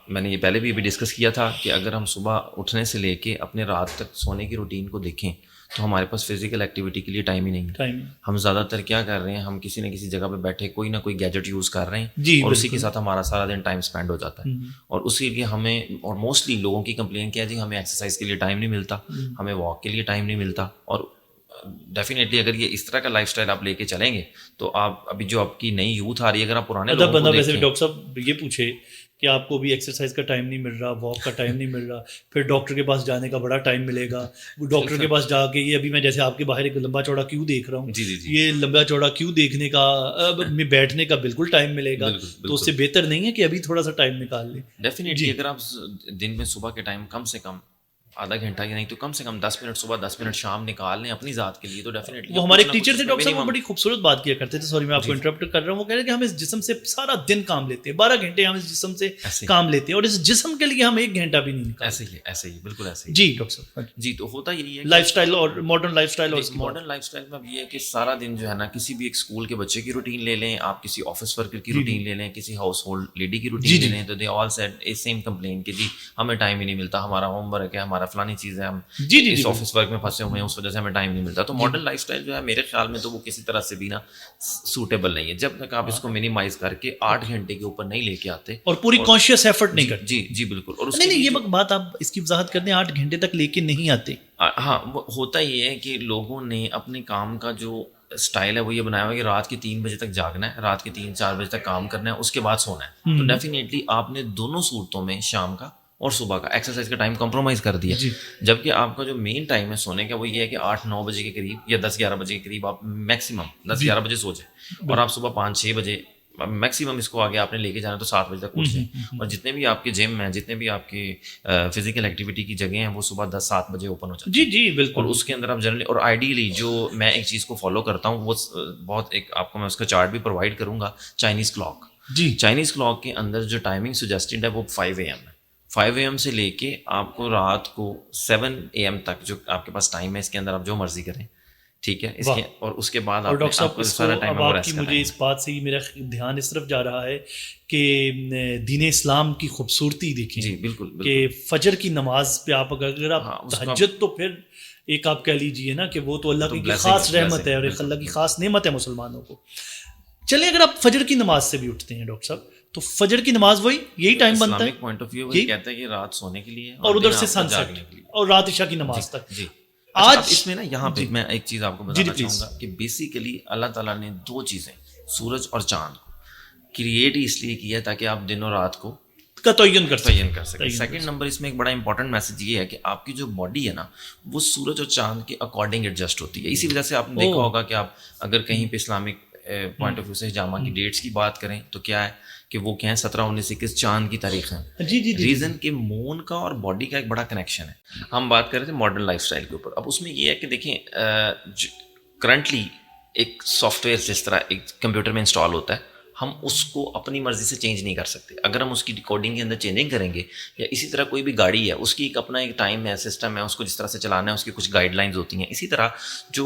میں نے یہ پہلے بھی ڈسکس کیا تھا کہ اگر ہم صبح اٹھنے سے لے کے اپنے رات تک سونے کی روٹین کو دیکھیں تو ہمارے پاس فزیکل ایکٹیویٹی کے لیے ٹائم ہی نہیں ہے. ہم زیادہ تر کیا کر رہے ہیں, ہم کسی نہ کسی جگہ پہ بیٹھے کوئی نہ کوئی گیجٹ یوز کر رہے ہیں اور اسی کے ساتھ ہمارا سارا دن ٹائم اسپینڈ ہو جاتا ہے. اور اسی لیے ہمیں اور موسٹلی لوگوں کی کمپلین کیا ہے جی ہمیں ایکسرسائز کے لیے ٹائم نہیں ملتا, ہمیں واک کے لیے ٹائم نہیں ملتا. اور ڈیفینیٹلی اگر یہ اس طرح کا لائف اسٹائل آپ لے کے چلیں گے تو آپ ابھی جو آپ کی نئی یوتھ آ رہی ہے اگر آپ پرانے ادب لوگوں بندہ کو ویسے دیکھیں، ڈاکٹر صاحب یہ پوچھے کہ آپ کو بھی ایکسرسائز کا ٹائم نہیں مل رہا, واک کا ٹائم نہیں مل رہا, پھر ڈاکٹر کے پاس جانے کا بڑا ٹائم ملے گا, وہ ڈاکٹر کے پاس جا کے یہ ابھی میں جیسے آپ کے باہر ایک لمبا چوڑا کیوں دیکھ رہا ہوں, جی جی جی یہ لمبا چوڑا کیوں دیکھنے کا میں بیٹھنے کا بالکل ٹائم ملے گا, تو اس سے بہتر نہیں ہے کہ ابھی تھوڑا سا ٹائم نکال لیں. ڈیفینیٹلی اگر آپ دن میں صبح کے ٹائم کم سے کم آدھا گھنٹہ یا نہیں تو کم سے کم 10 منٹ صبح 10 منٹ شام نکال لیں اپنی ذات کے لیے تو ڈیفینیٹلی. وہ ہمارے ایک ٹیچر تھے ڈاکٹر صاحب, وہ بڑی خوبصورت بات کیا کرتے تھے, سوری میں آپ کو انٹرپٹ کر رہا ہوں, وہ کہہ رہے ہیں کہ ہم اس جسم سے سارا دن کام لیتے ہیں, 12 گھنٹے ہم اس جسم سے کام لیتے ہیں, اور اس جسم کے لیے ہم 1 گھنٹہ بھی نہیں نکالتے. ایسے ہی بالکل ایسے ہی. جی ڈاکٹر صاحب جی تو ہوتا یہی ہے لائف اسٹائل اور ماڈرن لائف اسٹائل, اور ماڈرن لائف اسٹائل میں اب یہ ہے کہ سارا دن جو ہے نا کسی بھی ایک اسکول کے بچے کی روٹین لے لیں, آپ کسی آفس ورکر کی روٹین لے لیں, کسی ہاؤس ہولڈ لیڈی کی روٹین لے لیں, تو دے آل سیڈ اے سیم کمپلین کہ جی ہمیں ٹائم ہی نہیں ملتا, ہمارا ہوم ورک ہے, ہمارا فلانی چیز ہے, ہم اس آفس ورک میں پھنسے ہوئے ہیں, اس وجہ سے ہمیں ٹائم نہیں ملتا. تو ماڈرن لائف اسٹائل جو ہے میرے خیال میں تو وہ کسی طرح سے بھی نا سوٹیبل نہیں ہے جب تک آپ اس کو منیمائز کر کے 8 گھنٹے کے اوپر نہیں لے کے آتے اور پوری کانشیس ایفرٹ نہیں کرتے. جی جی بالکل. اور نہیں یہ بات آپ اس کی وضاحت کر دیں, 8 گھنٹے تک لے کے نہیں آتے. ہاں ہوتا یہ ہے کہ لوگوں نے اپنے کام کا جو اسٹائل ہے وہ یہ بنایا ہوا ہے کہ رات کے 3 بجے تک جاگنا ہے, رات کے 3-4 بجے تک کام کرنا ہے, اس کے بعد سونا ہے. تو ڈیفینیٹلی آپ نے دونوں صورتوں میں شام کا اور صبح کا ایکسرسائز کا ٹائم کمپرومائز کر دیا, جبکہ آپ کا جو مین ٹائم ہے سونے کا وہ یہ ہے کہ 8-9 بجے کے قریب یا 10-11 بجے کے قریب آپ میکسیمم 10-11 بجے سو جائیں, اور آپ صبح 5-6 بجے میکسیمم اس کو آگے آپ نے لے کے جانا تو 7 بجے تک اٹھ جائیں. اور جتنے بھی آپ کے جم ہیں, جتنے بھی آپ کے فزیکل ایکٹیویٹی کی جگہیں ہیں وہ صبح 10-7 بجے اوپن ہو جاتی ہیں. جی جی بالکل. اور اس کے اندر آپ جنرلی اور آئیڈیلی جو میں ایک چیز کو فالو کرتا ہوں وہ بہت ایک آپ کو میں اس کا چارٹ بھی پرووائڈ کروں گا, چائنیز کلاک. جی چائنیز کلاک کے اندر جو ٹائمنگ سجیسٹڈ ہے وہ 5 AM ہے. 5 AM سے لے کے آپ کو رات کو 7 AM تک جو آپ کے پاس ٹائم ہے, اس کے اندر آپ جو مرضی کریں, ٹھیک ہے. اس کے اور اس کے بعد ڈاکٹر صاحب سارا ٹائم آپ کی مجھے اس بات سے ہی میرا دھیان اس طرف جا رہا ہے کہ دین اسلام کی خوبصورتی دیکھیں. جی بالکل کہ فجر کی نماز پہ آپ اگر آپ تہجد, تو پھر ایک آپ کہہ لیجیے نا کہ وہ تو اللہ کی خاص رحمت ہے اور ایک اللہ کی خاص نعمت ہے مسلمانوں کو. چلیں اگر آپ فجر کی نماز سے بھی اٹھتے ہیں ڈاکٹر صاحب, تو فجر کی نماز وہی یہی ٹائم بنتا ہے, پوائنٹ آف ویو کہتا ہے کہ رات سونے کے لیے اور ادھر سے سن سیٹ اور رات عشاء کی نماز تک. جی آج اس میں نا یہاں پہ میں ایک چیز آپ کو بتانا چاہوں گا کہ بیسیکلی اللہ تعالیٰ نے 2 چیزیں سورج اور چاند کو کریٹ ہی اس لیے کیا ہے تاکہ آپ دن اور رات کو تعین کر سکیں. سیکنڈ نمبر اس میں ایک بڑا امپورٹنٹ میسج یہ ہے کہ آپ کی جو باڈی ہے نا وہ سورج اور چاند کے اکارڈنگ ایڈجسٹ ہوتی ہے. اسی وجہ سے آپ نے دیکھا ہوگا کہ آپ اگر کہیں پہ اسلامک پوائنٹ آف ویو سے حجامہ کی ڈیٹس کی بات کریں تو کیا ہے کہ وہ کہیں 17, 19, 21 چاند کی تاریخ ہیں. ریزن کہ مون کا اور باڈی کا ایک بڑا کنیکشن ہے. ہم بات کر رہے تھے ماڈرن لائف اسٹائل کے اوپر. اب اس میں یہ ہے کہ دیکھیں کرنٹلی ایک سافٹ ویئر جس طرح ایک کمپیوٹر میں انسٹال ہوتا ہے, ہم اس کو اپنی مرضی سے چینج نہیں کر سکتے. اگر ہم اس کی ڈیکوڈنگ کے اندر چینجنگ کریں گے, یا اسی طرح کوئی بھی گاڑی ہے اس کی ایک اپنا ایک ٹائم ہے, سسٹم ہے, اس کو جس طرح سے چلانا ہے اس کی کچھ گائیڈ لائنز ہوتی ہیں. اسی طرح جو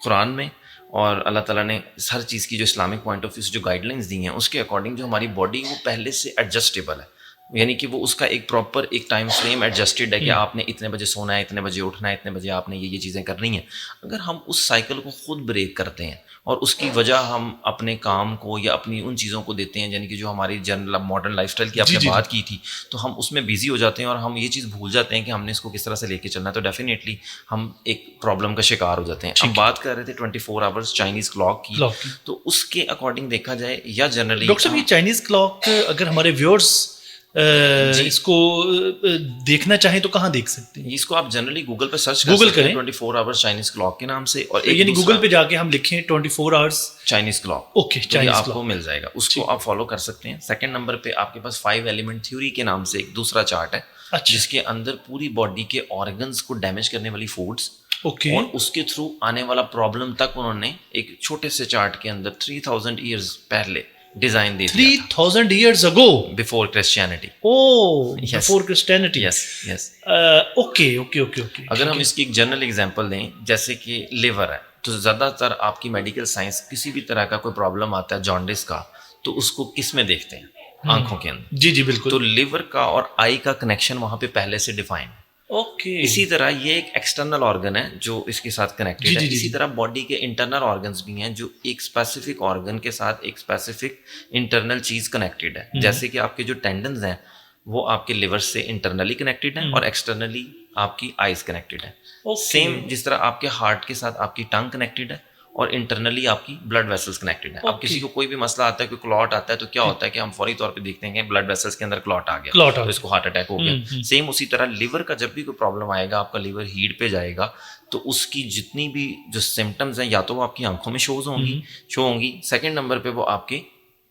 قرآن میں اور اللہ تعالیٰ نے ہر چیز کی جو اسلامک پوائنٹ آف ویو سے جو گائیڈ لائنس دی ہیں اس کے اکارڈنگ جو ہماری باڈی وہ پہلے سے ایڈجسٹیبل ہے, یعنی کہ وہ اس کا ایک پراپر ایک ٹائم فریم ایڈجسٹڈ ہے کہ آپ نے اتنے بجے سونا ہے, اتنے بجے اٹھنا ہے, اتنے بجے آپ نے یہ چیزیں کرنی ہیں. اگر ہم اس سائیکل کو خود بریک کرتے ہیں اور اس کی وجہ ہم اپنے کام کو یا اپنی ان چیزوں کو دیتے ہیں, یعنی کہ جو ہماری جنرل ماڈرن لائف اسٹائل کی آپ نے بات کی تھی, تو ہم اس میں بیزی ہو جاتے ہیں اور ہم یہ چیز بھول جاتے ہیں کہ ہم نے اس کو کس طرح سے لے کے چلنا ہے. تو ڈیفینیٹلی ہم ایک پرابلم کا شکار ہو جاتے ہیں. ہم بات کر رہے تھے 24 آورس چائنیز کلاک کی, تو اس کے اکارڈنگ دیکھا جائے یا جنرلی ڈاکٹر صاحب یہ چائنیز کلاک اگر ہمارے ویورز اس کو دیکھنا چاہیں تو کہاں دیکھ سکتے ہیں؟ اس کو آپ جنرلی گوگل پہ سرچ کریں 24 آورس چائنیز کلاک کے نام سے, اور یعنی گوگل پہ جا کے ہم لکھیں 24 hours Chinese clock, okay Chinese آپ کو مل جائے گا. اس کو آپ فالو کر سکتے ہیں. سیکنڈ نمبر پہ آپ کے پاس 5 ایلیمنٹ تھیوری کے نام سے ایک دوسرا چارٹ ہے, جس کے اندر پوری باڈی کے آرگنز کو ڈیمیج کرنے والی فوڈس اور اس کے تھرو آنے والا پرابلم تک انہوں نے ایک چھوٹے سے چارٹ کے اندر 3000 ایئرز پہلے ڈیزائن دے دیا. 3000 years ago before Christianity. Oh, before Christianity. Yes. Okay. اگر ہم اس کی ایک جنرل ایگزامپل دیں, جیسے کہ لیور ہے, تو زیادہ تر آپ کی میڈیکل سائنس کسی بھی طرح کا کوئی پرابلم آتا ہے جانڈس کا, تو اس کو کس میں دیکھتے ہیں؟ آنکھوں کے اندر. جی بالکل. تو لیور کا اور آئی کا کنیکشن وہاں پہ پہلے سے ڈیفائن ہے. اسی طرح یہ ایک ایکسٹرنل آرگن ہے جو اس کے ساتھ کنیکٹڈ ہے. اسی طرح باڈی کے انٹرنل آرگنز بھی ہیں جو ایک اسپیسیفک آرگن کے ساتھ ایک اسپیسیفک انٹرنل چیز کنیکٹڈ ہے. جیسے کہ آپ کے جو ٹینڈنز ہیں وہ آپ کے لیور سے انٹرنلی کنیکٹڈ ہیں اور ایکسٹرنلی آپ کی آئیز کنیکٹڈ ہے. سیم جس طرح آپ کے ہارٹ کے ساتھ آپ کی ٹنگ کنیکٹڈ ہے اور انٹرنلی آپ کی بلڈ ویسلز کنیکٹڈ ہیں. اب کسی کو کوئی بھی مسئلہ آتا ہے, کوئی کلاٹ آتا ہے, تو کیا ہوتا ہے کہ ہم فوری طور پہ دیکھتے ہیں کہ بلڈ ویسلز کے اندر کلاٹ آ گیا تو اس کو ہارٹ اٹیک ہو گیا. سیم اسی طرح لیور کا جب بھی کوئی پرابلم آئے گا, آپ کا لیور ہیٹ پہ جائے گا, تو اس کی جتنی بھی جو سمٹمز ہیں یا تو وہ آپ کی آنکھوں میں شو ہوں گی, سیکنڈ نمبر پہ وہ آپ کے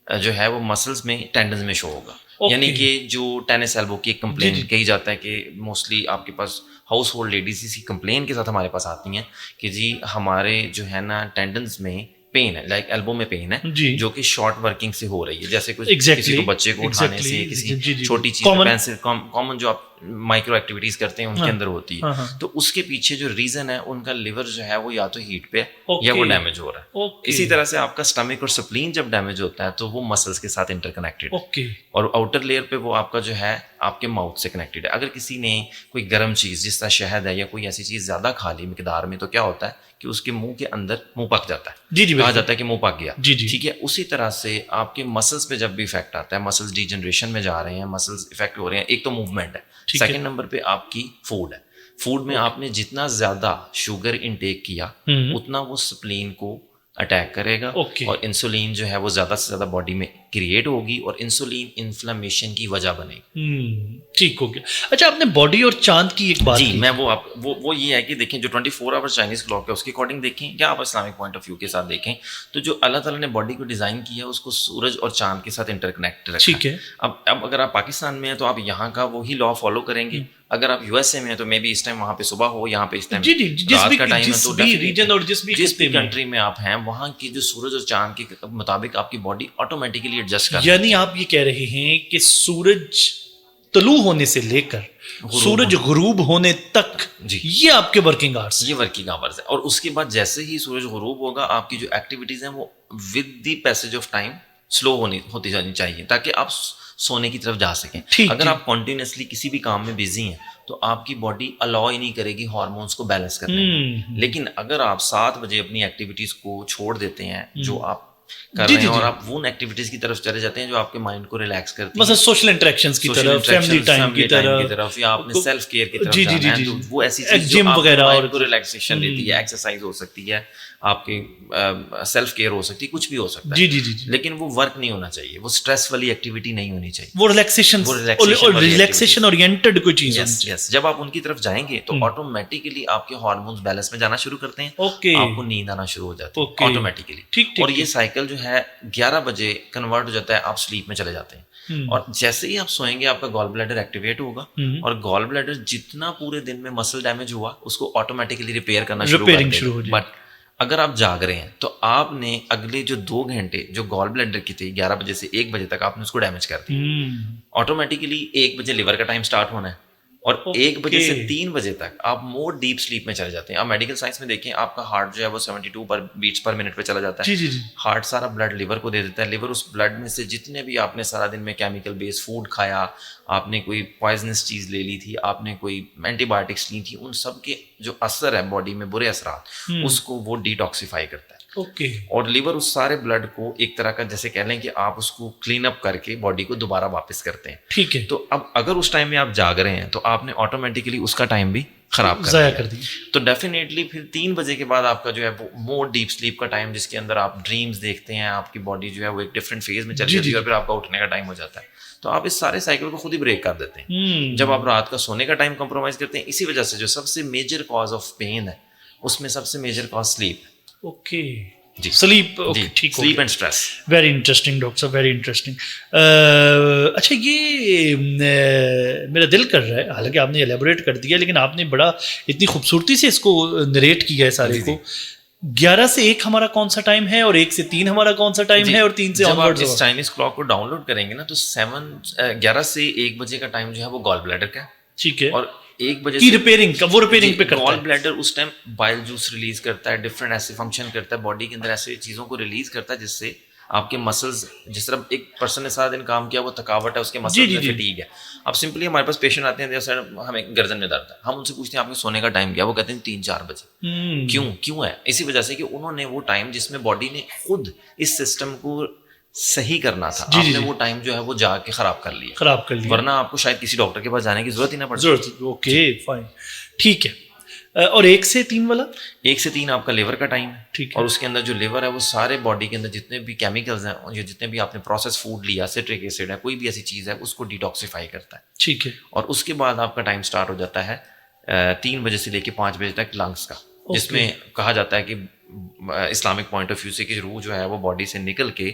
جو ہے وہ مسلز میں, ٹینڈنز میں شو ہوگا. یعنی کہ جو ٹینس ایلبو کی ایک کمپلین کہی جاتا ہے کہ موسٹلی آپ کے پاس ہاؤس ہولڈ لیڈیز اسی کمپلین کے ساتھ ہمارے پاس آتی ہیں کہ جی ہمارے جو ہے نا ٹینڈنز میں پین ہے, لائک ایلبو میں پین ہے, جو کہ شارٹ ورکنگ سے ہو رہی ہے, جیسے کسی کو بچے کو اٹھانے سے, کسی چھوٹی چیز پینسل کامن جو آپ مائکرو ایکٹیویٹیز کرتے ہیں ان کے اندر ہوتی ہے. تو اس کے پیچھے جو ریزن ہے ان کا لیور جو ہے وہ یا تو ہیٹ پہ یا وہ ڈیمیج ہو رہا ہے. اسی طرح سے آپ کا اسٹمک اور سپلین جب ڈیمیج ہوتا ہے تو وہ مسلس کے ساتھ انٹر کنیکٹڈ ہے, اور آؤٹر لیئر پہ وہ آپ کا جو ہے آپ کے ماؤتھ سے کنیکٹڈ ہے. اگر کسی نے کوئی گرم چیز جس طرح شہد ہے یا کوئی ایسی چیز زیادہ کھا لی مقدار میں, تو کیا ہوتا ہے کہ اس کے منہ کے اندر منہ پک جاتا ہے, کہا جاتا ہے کہ منہ پک گیا. ٹھیک ہے, اسی طرح سے آپ کے مسلس پہ جب بھی افیکٹ آتا ہے, مسلس ڈی جنریشن میں جا رہے ہیں, مسلس افیکٹ ہو رہے ہیں, ایک تو موومنٹ ہے, سیکنڈ نمبر پہ آپ کی فوڈ ہے. فوڈ میں آپ نے جتنا زیادہ شوگر انٹیک کیا اتنا وہ سپلین کو اٹیک کرے گا, اور انسولین جو ہے وہ زیادہ سے زیادہ باڈی میں کریٹ ہوگی, اور انسولین انفلمیشن کی وجہ بنے گی. ٹھیک ہو گیا. اچھا, آپ نے باڈی اور چاند کی ایک بات جی میں وہ یہ ہے کہ دیکھیں جو 24 آور چائنیز کلاک ہے اس کے اکارڈنگ دیکھیں, یا آپ اسلامک پوائنٹ آف ویو کے ساتھ دیکھیں, تو جو اللہ تعالیٰ نے باڈی کو ڈیزائن کیا ہے اس کو سورج اور چاند کے ساتھ انٹر کنیکٹ رکھا ہے. اب اگر آپ پاکستان میں ہیں تو آپ یہاں کا وہی لا فالو کریں گے. اگر آپ یو ایس اے میں ہیں تو مے بی اس ٹائم وہاں پہ صبح ہو, یہاں پہ اس ٹائم رات کا ٹائم ہے, تو جس بھی کنٹری میں آپ ہیں وہاں کی جو سورج اور چاند کے مطابق آپ کی باڈی آٹومیٹکلی ایڈجسٹ کر. یعنی آپ یہ کہہ رہے ہیں کہ سورج طلوع ہونے سے لے کر سورج غروب ہونے تک یہ آپ کے ورکنگ آورس, یہ ورکنگ آورس ہے. اور اس کے بعد جیسے ہی سورج غروب ہوگا آپ کی جو ایکٹیویٹیز ہیں وہ with the passage of time slow ہوتی جانی چاہیے, تاکہ آپ سونے کی طرف جا سکیں. اگر آپ کنٹینیوسلی کسی بھی کام میں بزی ہیں تو آپ کی باڈی الاؤ ہی نہیں کرے گی ہارمونس کو بیلنس کرنے. لیکن اگر آپ 7 بجے اپنی ایکٹیویٹیز کو چھوڑ دیتے ہیں جو آپ کر رہے ہیں, اور آپ وہ ایکٹیویٹیز کی طرف چلے جاتے ہیں جو آپ کے مائنڈ کو ریلیکس کرتی ہیں, مثلا سوشل انٹریکشنز کی طرف, فیملی ٹائم کی طرف, یا آپ نے سیلف کیئر کی طرف جانا ہے, تو وہ ایسی چیز جو آپ کے مائنڈ کو ریلیکسیشن دیتی ہے, ایکسرسائز ہو سکتی ہے, آپ کی سیلف کیئر ہو سکتی ہے, کچھ بھی ہو سکتا ہے. لیکن وہ ورک نہیں ہونا چاہیے, وہ اسٹریس والی ایکٹیویٹی نہیں ہونی چاہیے, وہ ریلیکسیشن اورینٹڈ کوئی چیز. جب آپ ان کی طرف جائیں گے تو آٹومیٹکلی آپ کے ہارمونز بیلنس میں جانا شروع کرتے ہیں, آپ کو نیند آنا شروع ہو جاتی ہے آٹومیٹکلی. اور یہ سائیکل جو ہے 11 بجے کنورٹ ہو جاتا ہے, آپ سلیپ میں چلے جاتے ہیں. اور جیسے ہی آپ سوئیں گے آپ کا گال بلیڈر ایکٹیویٹ ہوگا, اور گال بلیڈر جتنا پورے دن میں مسل ڈیمیج ہوا اس کو آٹومیٹکلی ریپیئر کرنا شروع کر دے گا. بٹ اگر آپ جاگ رہے ہیں تو آپ نے اگلے جو 2 گھنٹے جو گال بلیڈر کی تھی 11 بجے سے 1 بجے تک آپ نے اس کو ڈیمیج کر دیا. آٹومیٹکلی 1 بجے لیور کا ٹائم سٹارٹ ہونا ہے, اور 1 بجے سے 3 بجے تک آپ مور ڈیپ سلیپ میں چلے جاتے ہیں. آپ میڈیکل سائنس میں دیکھیں, آپ کا ہارٹ جو ہے وہ 72 بیٹس پر منٹ پہ چلا جاتا ہے. ہارٹ سارا بلڈ لیور کو دے دیتا ہے, لیور اس بلڈ میں سے جتنے بھی آپ نے سارا دن میں کیمیکل بیس فوڈ کھایا, آپ نے کوئی پوائزنس چیز لے لی تھی, آپ نے کوئی اینٹی بایوٹکس لی تھی, ان سب کے جو اثر ہے باڈی میں برے اثرات, اس کو وہ ڈیٹاکسیفائی کرتا ہے. اور لیور اس سارے بلڈ کو ایک طرح کا جیسے کہہ لیں کہ آپ اس کو کلین اپ کر کے باڈی کو دوبارہ واپس کرتے ہیں. ٹھیک ہے. تو اب اگر اس ٹائم میں آپ جاگ رہے ہیں تو آپ نے آٹومیٹکلی اس کا ٹائم بھی خراب کر دیا. تو ڈیفینیٹلی پھر 3 بجے کے بعد آپ کا جو ہے وہ مور ڈیپ سلیپ کا ٹائم, جس کے اندر آپ ڈریمز دیکھتے ہیں, آپ کی باڈی جو ہے وہ ایک ڈفرینٹ فیز میں چلی جاتی ہے, اور پھر آپ کا اٹھنے کا ٹائم ہو جاتا ہے. تو آپ اس سارے سائیکل کو خود ہی بریک کر دیتے ہیں. جب آپ رات کا سونے کا ٹائم کمپرومائز کرتے ہیں, اسی وجہ سے جو سب سے میجر کاز آف پین ہے اس میں سب سے میجر کاز سلیپ. اوکے جی, سلیپ. ٹھیک, sleep and stress. Very interesting doctor صاحب, ویری انٹرسٹنگ. اچھا, یہ میرا دل کر رہا ہے, حالانکہ آپ نے الیبوریٹ کر دیا, لیکن آپ نے بڑا اتنی خوبصورتی سے اس کو نریٹ کیا ہے سارے کو. 11 سے 1 ہمارا کون سا ٹائم ہے, اور 1 سے 3 ہمارا کون سا ٹائم ہے, اور 3 سے جب آپ اس چائنیز کلاک کو ڈاؤن لوڈ کریں گے نا تو 11 سے 1 بجے کا ٹائم جو ہے وہ گال بلیڈر کا ہے. ٹھیک ہے. اور 1 بجے کی ریپیئرنگ کا, وہ ریپیئرنگ پہ کرتا ہے. گال بلیڈر اس ٹائم بائل جوس ریلیز کرتا ہے, ڈفرینٹ ایسے فنکشن کرتا ہے باڈی کے اندر, ایسے چیزوں کو ریلیز کرتا ہے جس سے آپ کے مسلز, جس طرح ایک پرسن نے سارا دن کام کیا وہ تھکاوٹ ہے, اس کے مسلز میں فٹیگ ہے. اب سمپلی ہمارے پاس پیشنٹ آتے ہیں سر ہمیں گردن میں درد ہے, ہم ان سے پوچھتے ہیں آپ کے سونے کا ٹائم کیا, وہ کہتے ہیں 3-4 بجے. کیوں ہے؟ اسی وجہ سے کہ انہوں نے وہ ٹائم جس میں باڈی نے خود اس سسٹم کو صحیح کرنا تھا آپ نے وہ ٹائم جو ہے وہ جا کے خراب کر لیا ورنہ آپ کو شاید کسی ڈاکٹر کے پاس جانے کی ضرورت ہی نہ پڑے. اوکے فائن ٹھیک ہے. اور 1 سے 3 والا 1 سے 3 آپ کا لیور کا ٹائم ہے اور اس کے اندر جو لیور ہے وہ سارے باڈی کے اندر جتنے بھی کیمیکلز ہیں یا جتنے بھی آپ نے پروسیس فوڈ لیا سٹرک ایسڈ ہے کوئی بھی ایسی چیز ہے اس کو ڈیٹاکسیفائی کرتا ہے. ٹھیک ہے. اور اس کے بعد آپ کا ٹائم سٹارٹ ہو جاتا ہے 3 بجے سے لے کے 5 بجے تک لنگس کا, جس میں کہا جاتا ہے کہ اسلامک پوائنٹ آف ویو سے کہ روح جو ہے وہ باڈی سے نکل کے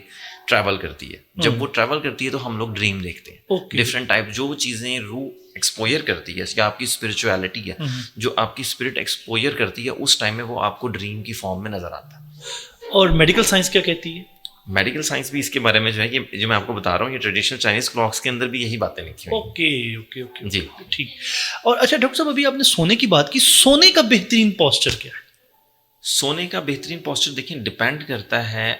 ٹریول کرتی ہے. جب وہ ٹریول کرتی ہے تو ہم لوگ ڈریم دیکھتے ہیں ڈفرینٹ ٹائپ جو چیزیں روح ایکسپوئر کرتی ہے یا آپ کی اسپرچویلٹی ہے جو آپ کی اسپرٹ ایکسپوئر کرتی ہے اس ٹائم میں وہ آپ کو ڈریم کی فارم میں نظر آتا ہے. اور میڈیکل سائنس کیا کہتی ہے؟ میڈیکل سائنس بھی اس کے بارے میں جو ہے یہ جو میں آپ کو بتا رہا ہوں یہ ٹریڈیشنل چائنیز کلاکس کے اندر بھی یہی باتیں لکھی ہوئی ہیں. اوکے جی ٹھیک. اور اچھا ڈاکٹر صاحب ابھی آپ نے سونے کی بات کی, سونے کا بہترین پوسچر کیا ہے؟ سونے کا بہترین پوسچر دیکھیں ڈپینڈ کرتا ہے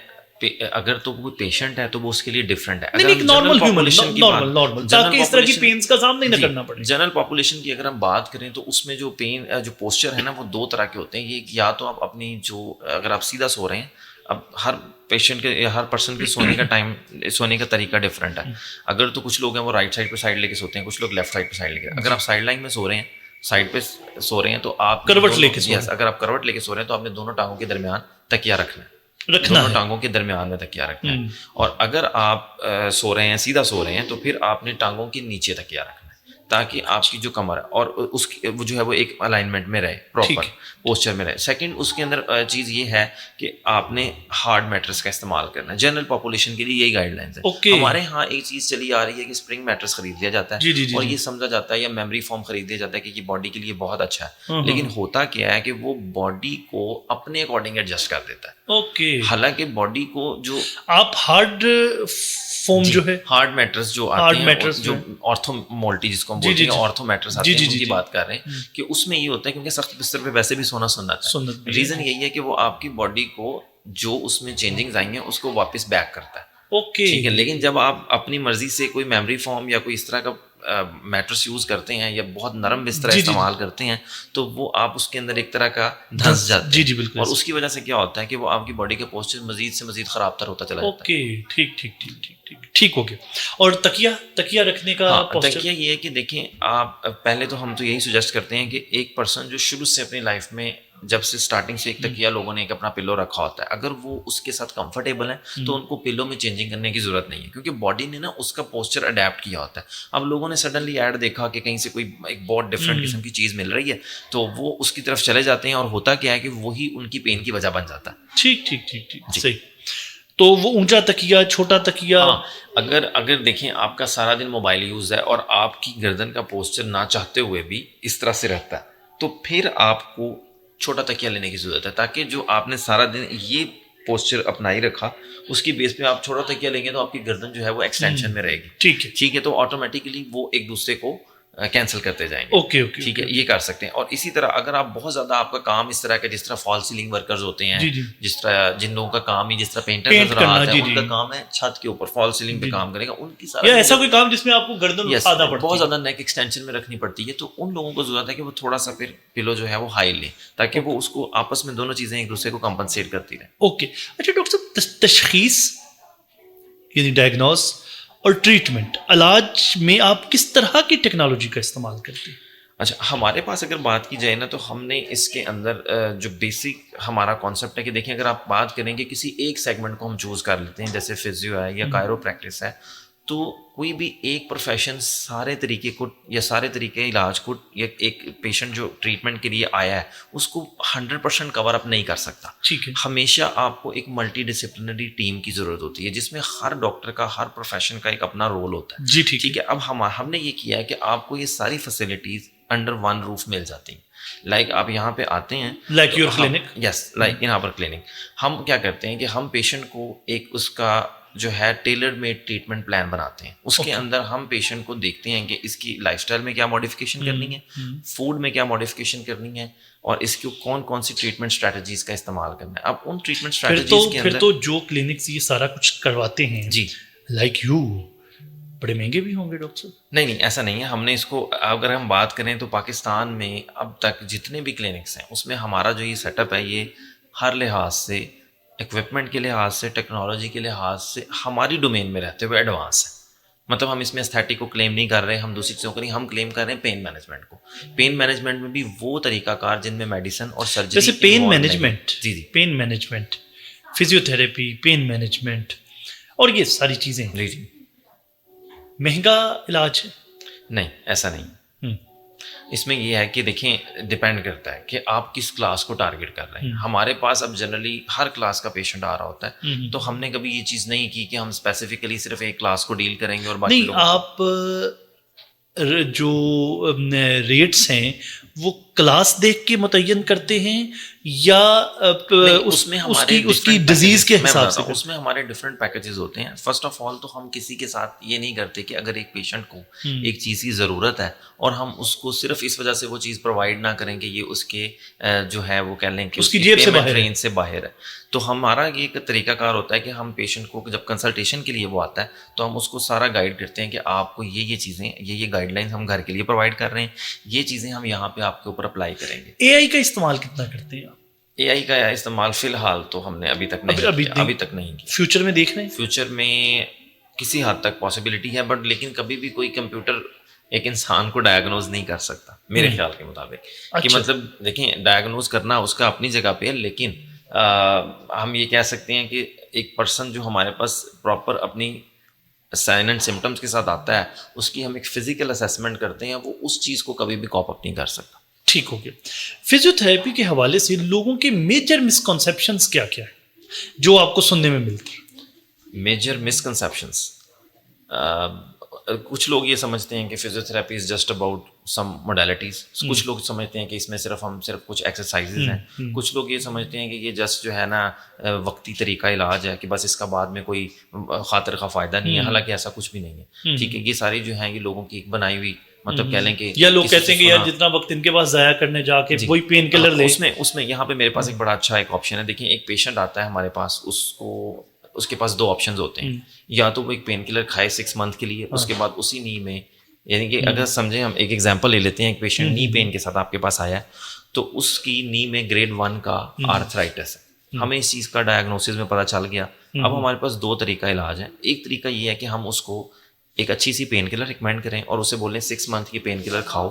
اگر تو کوئی پیشنٹ ہے تو وہ اس کے لیے ڈفرینٹ ہے. اگر نارمل تاکہ اس طرح کی پینز کا سامنا نہیں کرنا پڑے. جنرل پاپولیشن کی اگر ہم بات کریں تو اس میں جو پین جو پوسچر ہے نا وہ 2 طرح کے ہوتے ہیں. یہ یا تو آپ اپنی جو اگر آپ سیدھا سو رہے ہیں, اب ہر پیشنٹ کے یا ہر پرسن کے سونے کا ٹائم سونے کا طریقہ ڈفرینٹ ہے. اگر تو کچھ لوگ ہیں وہ رائٹ سائڈ پہ سائڈ لے کے سوتے ہیں, کچھ لوگ لیفٹ سائڈ پہ سائڈ لے کے. اگر آپ سائڈ لائن میں سو رہے ہیں سائڈ پہ سو رہے ہیں تو آپ کروٹ لے کے اگر آپ کروٹ لے کے سو رہے ہیں تو آپ نے دونوں ٹانگوں کے درمیان تکیہ رکھنا ہے, دونوں ٹانگوں کے درمیان میں تکیہ رکھنا ہے. اور اگر آپ سو رہے ہیں سیدھا سو رہے ہیں تو پھر آپ نے ٹانگوں کے نیچے تکیہ رکھنا ہے تاکہ آپ کی جو کمر ہے اور اس کی وہ جو ہے وہ ایک الائنمنٹ میں رہے, پراپر پوسچر میں رہے. سیکنڈ اس کے اندر چیز یہ ہے کہ آپ نے ہارڈ میٹرس کا استعمال کرنا ہے. جنرل پاپولیشن کے لیے یہی گائیڈ لائنس ہے. ہمارے ہاں ایک چیز چلی آ رہی ہے کہ اسپرنگ میٹرس خرید لیا جاتا ہے اور یہ سمجھا جاتا ہے یا میموری فارم خرید لیا جاتا ہے کہ یہ باڈی کے لیے بہت اچھا ہے, لیکن ہوتا کیا ہے کہ وہ باڈی کو اپنے اکارڈنگ ایڈجسٹ کر دیتا ہے. حالانکہ باڈی کو جو آپ ہارڈ فارم جو ہے ہارڈ میٹرس جو آتے ہیں جو آرتھو مولٹی جس کو ہم بولتے ہیں آرتھو میٹرس آتے ہیں ان کی بات کر رہے ہیں کہ اس میں یہ ہوتا ہے کیونکہ سخت بستر پہ ویسے بھی سونا سنت ہے. ریزن یہی ہے کہ وہ آپ کی باڈی کو جو اس میں چینجنگز آئی ہیں اس کو واپس بیک کرتا ہے. ٹھیک ہے. لیکن جب آپ اپنی مرضی سے کوئی میموری فارم یا کوئی اس طرح کا میٹرس یوز کرتے ہیں یا بہت نرم بستر استعمال کرتے ہیں تو وہ آپ اس کے اندر ایک طرح کا دھنس جاتے ہیں اور اس کی وجہ سے کیا ہوتا ہے کہ وہ آپ کی باڈی کا پوسچر مزید سے مزید خراب تر ہوتا چلا جاتا ہے. ٹھیک ہو گیا. اور تکیہ رکھنے کا تکیہ یہ ہے کہ دیکھیں آپ پہلے تو ہم تو یہی سجیسٹ کرتے ہیں کہ ایک پرسن جو شروع سے اپنی لائف میں جب سے اسٹارٹنگ سے ایک تکیہ لوگوں نے ایک اپنا پلو رکھا ہوتا ہے, اگر وہ اس کے ساتھ کمفرٹیبل ہے تو ان کو پلو میں چینجنگ کرنے کی ضرورت نہیں ہے کیونکہ باڈی نے نا اس کا پوسچر اڈیپٹ کیا ہوتا ہے. اب لوگوں نے سڈنلی ایڈ دیکھا کہ کہیں سے کوئی ایک بہت ڈفرینٹ قسم کی چیز مل رہی ہے تو وہ اس کی طرف چلے جاتے ہیں اور ہوتا کیا ہے کہ وہی ان کی پین کی وجہ بن جاتا ہے. ٹھیک صحیح. تو وہ اونچا تکیہ چھوٹا تکیہ اگر دیکھیں آپ کا سارا دن موبائل یوز ہے اور آپ کی گردن کا پوسچر نہ چاہتے ہوئے بھی اس طرح سے رہتا ہے تو پھر آپ کو چھوٹا تکیہ لینے کی ضرورت ہے تاکہ جو آپ نے سارا دن یہ پوسچر اپنا ہی رکھا اس کی بیس پہ آپ چھوٹا تکیہ لیں گے تو آپ کی گردن جو ہے وہ ایکسٹینشن میں رہے گی. ٹھیک ہے. تو آٹومیٹیکلی وہ ایک دوسرے کو کینسل کرتے جائیں گے. ٹھیک ہے. یہ کر سکتے ہیں. اور اسی طرح اگر آپ بہت زیادہ آپ کا کام اس طرح کا جس طرح فال سیلنگ ورکرز ہوتے ہیں جس طرح جن لوگوں کا کام ہی جس طرح پینٹر نظر آتا ہے ان کا کام ہے چھت کے اوپر فال سیلنگ پہ کام کرے گا, ان کی سارا ایسا کوئی کام جس میں آپ کو گردن اٹھانا پڑتا ہے بہت زیادہ نیک ایکسٹینشن میں رکھنی پڑتی ہے تو ان لوگوں کو ضرورت ہے کہ وہ تھوڑا سا پھر پلو جو ہے وہ ہائی لیں تاکہ وہ اس کو آپس میں دونوں چیزیں ایک دوسرے کو کمپنسیٹ کرتی رہیں. اوکے. اچھا ڈاکٹر صاحب تشخیص یعنی ڈائگنوز اور ٹریٹمنٹ علاج میں آپ کس طرح کی ٹیکنالوجی کا استعمال کرتے ہیں؟ اچھا ہمارے پاس اگر بات کی جائے نا تو ہم نے اس کے اندر جو بیسک ہمارا کانسیپٹ ہے کہ دیکھیں اگر آپ بات کریں گے کسی ایک سیگمنٹ کو ہم چوز کر لیتے ہیں جیسے فزیو ہے یا کائرو پریکٹس ہے تو کوئی بھی ایک پروفیشن سارے طریقے کو یا سارے طریقے علاج کو یا ایک پیشنٹ جو ٹریٹمنٹ کے لیے آیا ہے اس کو 100% کور اپ نہیں کر سکتا. ہمیشہ آپ کو ایک ملٹی ڈسپلنری ٹیم کی ضرورت ہوتی ہے جس میں ہر ڈاکٹر کا ہر پروفیشن کا ایک اپنا رول ہوتا ہے. ٹھیک ہے. اب ہم نے یہ کیا ہے کہ آپ کو یہ ساری فیسلٹیز انڈر ون روف مل جاتی ہیں. لائک آپ یہاں پہ آتے ہیں like your clinic. Yes like in our clinic. ہم کیا کرتے ہیں کہ ہم پیشنٹ کو ایک اس کا جو ہے ٹیلرڈ میڈ ٹریٹمنٹ پلان بناتے ہیں. اس کے اندر ہم پیشنٹ کو دیکھتے ہیں کہ اس کی لائف اسٹائل میں کیا ماڈیفکیشن کرنی ہے, فوڈ میں کیا ماڈیفکیشن کرنی ہے اور اس کو کون سی ٹریٹمنٹ اسٹریٹجیز کا استعمال کرنا ہے. اب ان ٹریٹمنٹ اسٹریٹجیز کے اندر پھر تو جو کلینکس یہ سارا کچھ کرواتے ہیں لائک یو بڑے مہنگے بھی ہوں گے ڈاکٹر صاحب؟ نہیں ایسا نہیں ہے. ہم نے اس کو اگر ہم بات کریں تو پاکستان میں اب تک جتنے بھی کلینکس ہیں اس میں ہمارا جو یہ سیٹ اپ ہے یہ ہر لحاظ سے ایکوپمنٹ کے لحاظ سے, ٹیکنالوجی کے لحاظ سے ہماری ڈومین میں رہتے ہوئے ایڈوانس ہے. مطلب ہم اس میں استھیٹک کو کلیم نہیں کر رہے, ہم دوسری چیزوں کو نہیں, ہم کلیم کر رہے ہیں پین مینجمنٹ کو. پین مینجمنٹ میں بھی وہ طریقہ کار جن میں میڈیسن اور سرجری, جیسے پین مینجمنٹ, جی جی, pain management, physiotherapy, pain management اور یہ ساری چیزیں جی جی. مہنگا علاج ہے؟ نہیں, ایسا نہیں. اس میں یہ ہے کہ دیکھیں ڈپینڈ کرتا ہے کہ آپ کس کلاس کو ٹارگیٹ کر رہے ہیں. ہمارے پاس اب جنرلی ہر کلاس کا پیشنٹ آ رہا ہوتا ہے, تو ہم نے کبھی یہ چیز نہیں کی کہ ہم اسپیسیفکلی صرف ایک کلاس کو ڈیل کریں گے اور باقی نہیں. آپ جو ریٹس ہیں وہ کلاس دیکھ کے متعین کرتے ہیں یا اس کی ڈیزیز کے حساب سے؟ اس میں ہمارے ڈفرینٹ پیکیجز ہوتے ہیں. فرسٹ آف آل تو ہم کسی کے ساتھ یہ نہیں کرتے کہ اگر ایک پیشنٹ کو ایک چیز کی ضرورت ہے اور ہم اس کو صرف اس وجہ سے وہ چیز پرووائڈ نہ کریں کہ یہ اس کے جو ہے وہ کہہ لیں کہ اس کی جیب سے باہر ہے, تو ہمارا یہ ایک طریقہ کار ہوتا ہے کہ ہم پیشنٹ کو جب کنسلٹیشن کے لیے وہ آتا ہے تو ہم اس کو سارا گائیڈ کرتے ہیں کہ آپ کو یہ چیزیں, یہ گائیڈ لائنس ہم گھر کے لیے پرووائڈ کر رہے ہیں, یہ چیزیں ہم یہاں پہ آپ کے اوپر اپلائی کریں گے. اے آئی کا استعمال کتنا کرتے ہیں آپ؟ اے آئی کا استعمال فی الحال تو ہم نے ابھی تک نہیں کیا. فیوچر میں دیکھ رہے ہیں؟ فیوچر میں کسی حد تک پاسبلٹی ہے, بٹ لیکن کبھی بھی کوئی کمپیوٹر ایک انسان کو ڈائگنوز نہیں کر سکتا میرے خیال کے مطابق. کہ مطلب دیکھیں ڈائگنوز کرنا اس کا اپنی جگہ پہ ہے, لیکن ہم یہ کہہ سکتے ہیں کہ ایک پرسن جو ہمارے پاس پراپر اپنی سائن اینڈ سمٹمس کے ساتھ آتا ہے, اس کی ہم ایک فزیکل اسیسمنٹ کرتے ہیں, وہ اس چیز کو کبھی بھی کاپ اپ نہیں کر سکتا. ٹھیک ہو گیا. فزیو تھراپی کے حوالے سے لوگوں کے میجر مسکنسیپشنس کیا کیا ہے جو آپ کو سننے میں ملتی ہے؟ میجر مسکنسیپشنس, کچھ لوگ یہ سمجھتے ہیں کہ physio therapy is just about some modalities. کچھ لوگ سمجھتے ہیں کہ اس میں صرف کچھ ایکسرسائزز ہیں. کچھ لوگ یہ سمجھتے ہیں کہ یہ جسٹ جو ہے نا وقتی طریقہ علاج ہے, کہ بس اس کا بعد میں کوئی خاطر کا فائدہ نہیں ہے. حالانکہ ایسا کچھ بھی نہیں ہے. ٹھیک ہے, یہ ساری جو ہیں یہ لوگوں کی ایک بنائی ہوئی, مطلب کہہ لیں کہ, یا لوگ کہتے ہیں کہ یار جتنا وقت ان کے پاس ضائع کرنے جا کے وہی پین کلر لے. اس میں یہاں پہ میرے پاس ایک بڑا اچھا ایک آپشن ہے. دیکھیں ایک پیشنٹ آتا ہے ہمارے پاس, اس کے پاس 2 آپشنز ہوتے ہیں. یا تو وہ ایک پین کلر کھائے 6 منتھ کے لیے, اس کے بعد اسی نی میں, یعنی کہ اگر سمجھیں ہم ایک ایگزامپل لے لیتے ہیں, ایک پیشنٹ نی پین کے ساتھ آپ کے پاس آیا ہے, تو اس کی نی میں گریڈ 1 کا آرتھرائٹس ہے. ہمیں اس چیز کا ڈائگنوسس میں پتہ چل گیا. اب ہمارے پاس 2 طریقہ علاج ہیں. ایک طریقہ یہ ہے کہ ہم اس کو ایک اچھی سی پین کلر ریکمینڈ کریں اور اسے بولیں 6 منتھ کی پین کلر کھاؤ.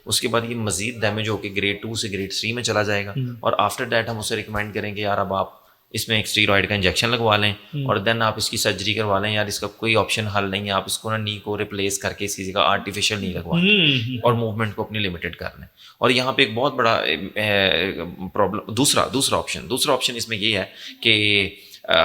اس کے بعد یہ مزید ڈیمیج ہو کے گریڈ 2 سے گریڈ 3 میں چلا جائے گا, اور آفٹر دیٹ ہم اسے ریکمینڈ کریں کہ یار اب آپ اس میں ایک اسٹیرائڈ کا انجیکشن لگوا لیں, اور دین آپ اس کی سرجری کروا لیں. یار اس کا کوئی آپشن حل نہیں ہے, آپ اس کو نا نی کو ریپلیس کر کے اسی جگہ آرٹیفیشیل نی لگوا لیں اور موومنٹ کو اپنی لمیٹڈ کر لیں. اور یہاں پہ ایک بہت بڑا پرابلم, دوسرا آپشن اس میں یہ ہے کہ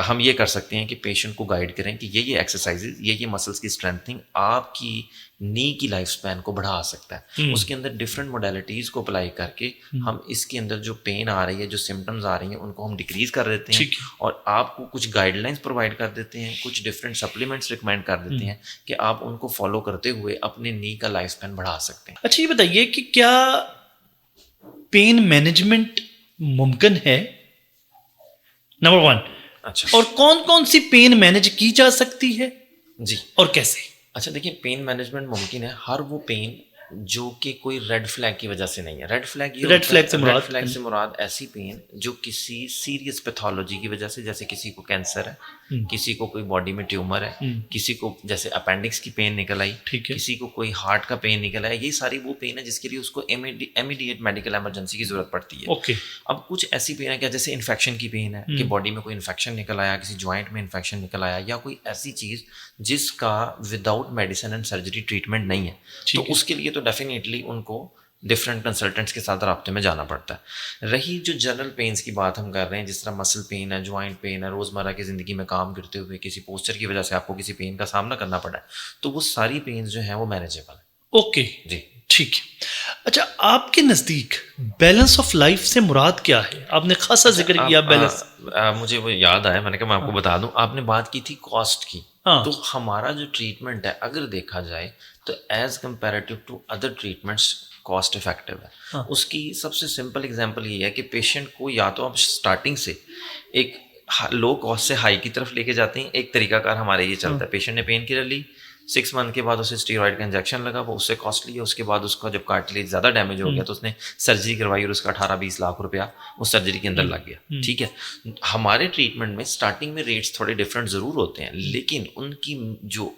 ہم یہ کر سکتے ہیں کہ پیشنٹ کو گائیڈ کریں کہ یہ ایکسرسائزز, یہ مسلس کی اسٹرینتھنگ آپ کی نی کی لائف اسپین کو بڑھا سکتا ہے. اس کے اندر ڈفرینٹ موڈیلٹیز کو اپلائی کر کے ہم اس کے اندر جو پین آ رہی ہے, جو سمٹمز آ رہی ہیں, ان کو ہم ڈکریز کر دیتے ہیں, اور آپ کو کچھ گائیڈ لائنس پرووائڈ کر دیتے ہیں, کچھ ڈفرینٹ سپلیمنٹس ریکمینڈ کر دیتے ہیں کہ آپ ان کو فالو کرتے ہوئے اپنے نی کا لائف اسپین بڑھا سکتے ہیں. اچھا یہ بتائیے کہ کیا پین مینجمنٹ ممکن ہے؟ نمبر 1. اچھا, اور کون سی پین مینج کی جا سکتی ہے جی, اور کیسے؟ اچھا دیکھیں پین مینجمنٹ ممکن ہے. ہر وہ پین جو کہ کوئی ریڈ فلیگ کی وجہ سے نہیں ہے. ریڈ فلیگ سے مراد ایسی پین جو کسی سیریس پیتھولوجی کی وجہ سے, جیسے کسی کو کینسر ہے, کسی کو کوئی باڈی میں ٹیومر ہے, کسی کو جیسے اپینڈکس کی پین نکل آئی, کسی کو کوئی ہارٹ کا پین نکل آیا, یہ ساری وہ پین ہے جس کے لیے اس کو امیڈیٹ میڈیکل ایمرجنسی کی ضرورت پڑتی ہے. اب کچھ ایسی پین ہے کہ جیسے انفیکشن کی پین ہے, کہ باڈی میں کوئی انفیکشن نکل آیا, کسی جوائنٹ میں انفیکشن نکل آیا, یا کوئی ایسی چیز جس کا without medicine and surgery treatment نہیں ہے, تو اس کے لیے تو ڈیفینیٹلی ان کو ڈفرینٹ کنسلٹنٹس کے ساتھ رابطے میں جانا پڑتا ہے. رہی جو جنرل پینس کی بات ہم کر رہے ہیں, جس طرح مسل پین ہے, جوائنٹ پین ہے, روزمرہ کی زندگی میں کام کرتے ہوئے کسی پوسچر کی وجہ سے آپ کو کسی پین کا سامنا کرنا پڑا ہے, تو وہ ساری پینز جو ہیں وہ مینیجیبل ہیں. اوکے جی ٹھیک ہے. اچھا آپ کے نزدیک بیلنس آف لائف سے مراد کیا ہے؟ آپ نے خاصا ذکر کیا بیلنس. مجھے وہ یاد آیا, میں نے کہا میں آپ کو بتا دوں. آپ نے بات کی تھی کاسٹ کی, تو ہمارا جو ٹریٹمنٹ ہے اگر دیکھا جائے تو as comparative to other treatments cost effective ہے. اس کی سب سے سمپل اگزامپل یہ ہے کہ پیشنٹ کو یا تو آپ اسٹارٹنگ سے ایک لو کاسٹ سے ہائی کی طرف لے کے جاتے ہیں. ایک طریقہ کار ہمارے یہ چلتا ہے, پیشنٹ نے پین کلر لی, 6 منتھ کے بعد اسے اسٹیرائڈ کا انجیکشن لگا, وہ اس سے کاسٹلی ہے. اس کے بعد اس کا جب کارٹلیج زیادہ ڈیمیج ہو گیا تو اس نے سرجری کروائی اور اس کا 18-20 لاکھ روپیہ اس سرجری کے اندر لگ گیا. ٹھیک ہے, ہمارے ٹریٹمنٹ میں اسٹارٹنگ میں ریٹس تھوڑے ڈفرینٹ ضرور ہوتے ہیں, لیکن ان کی جو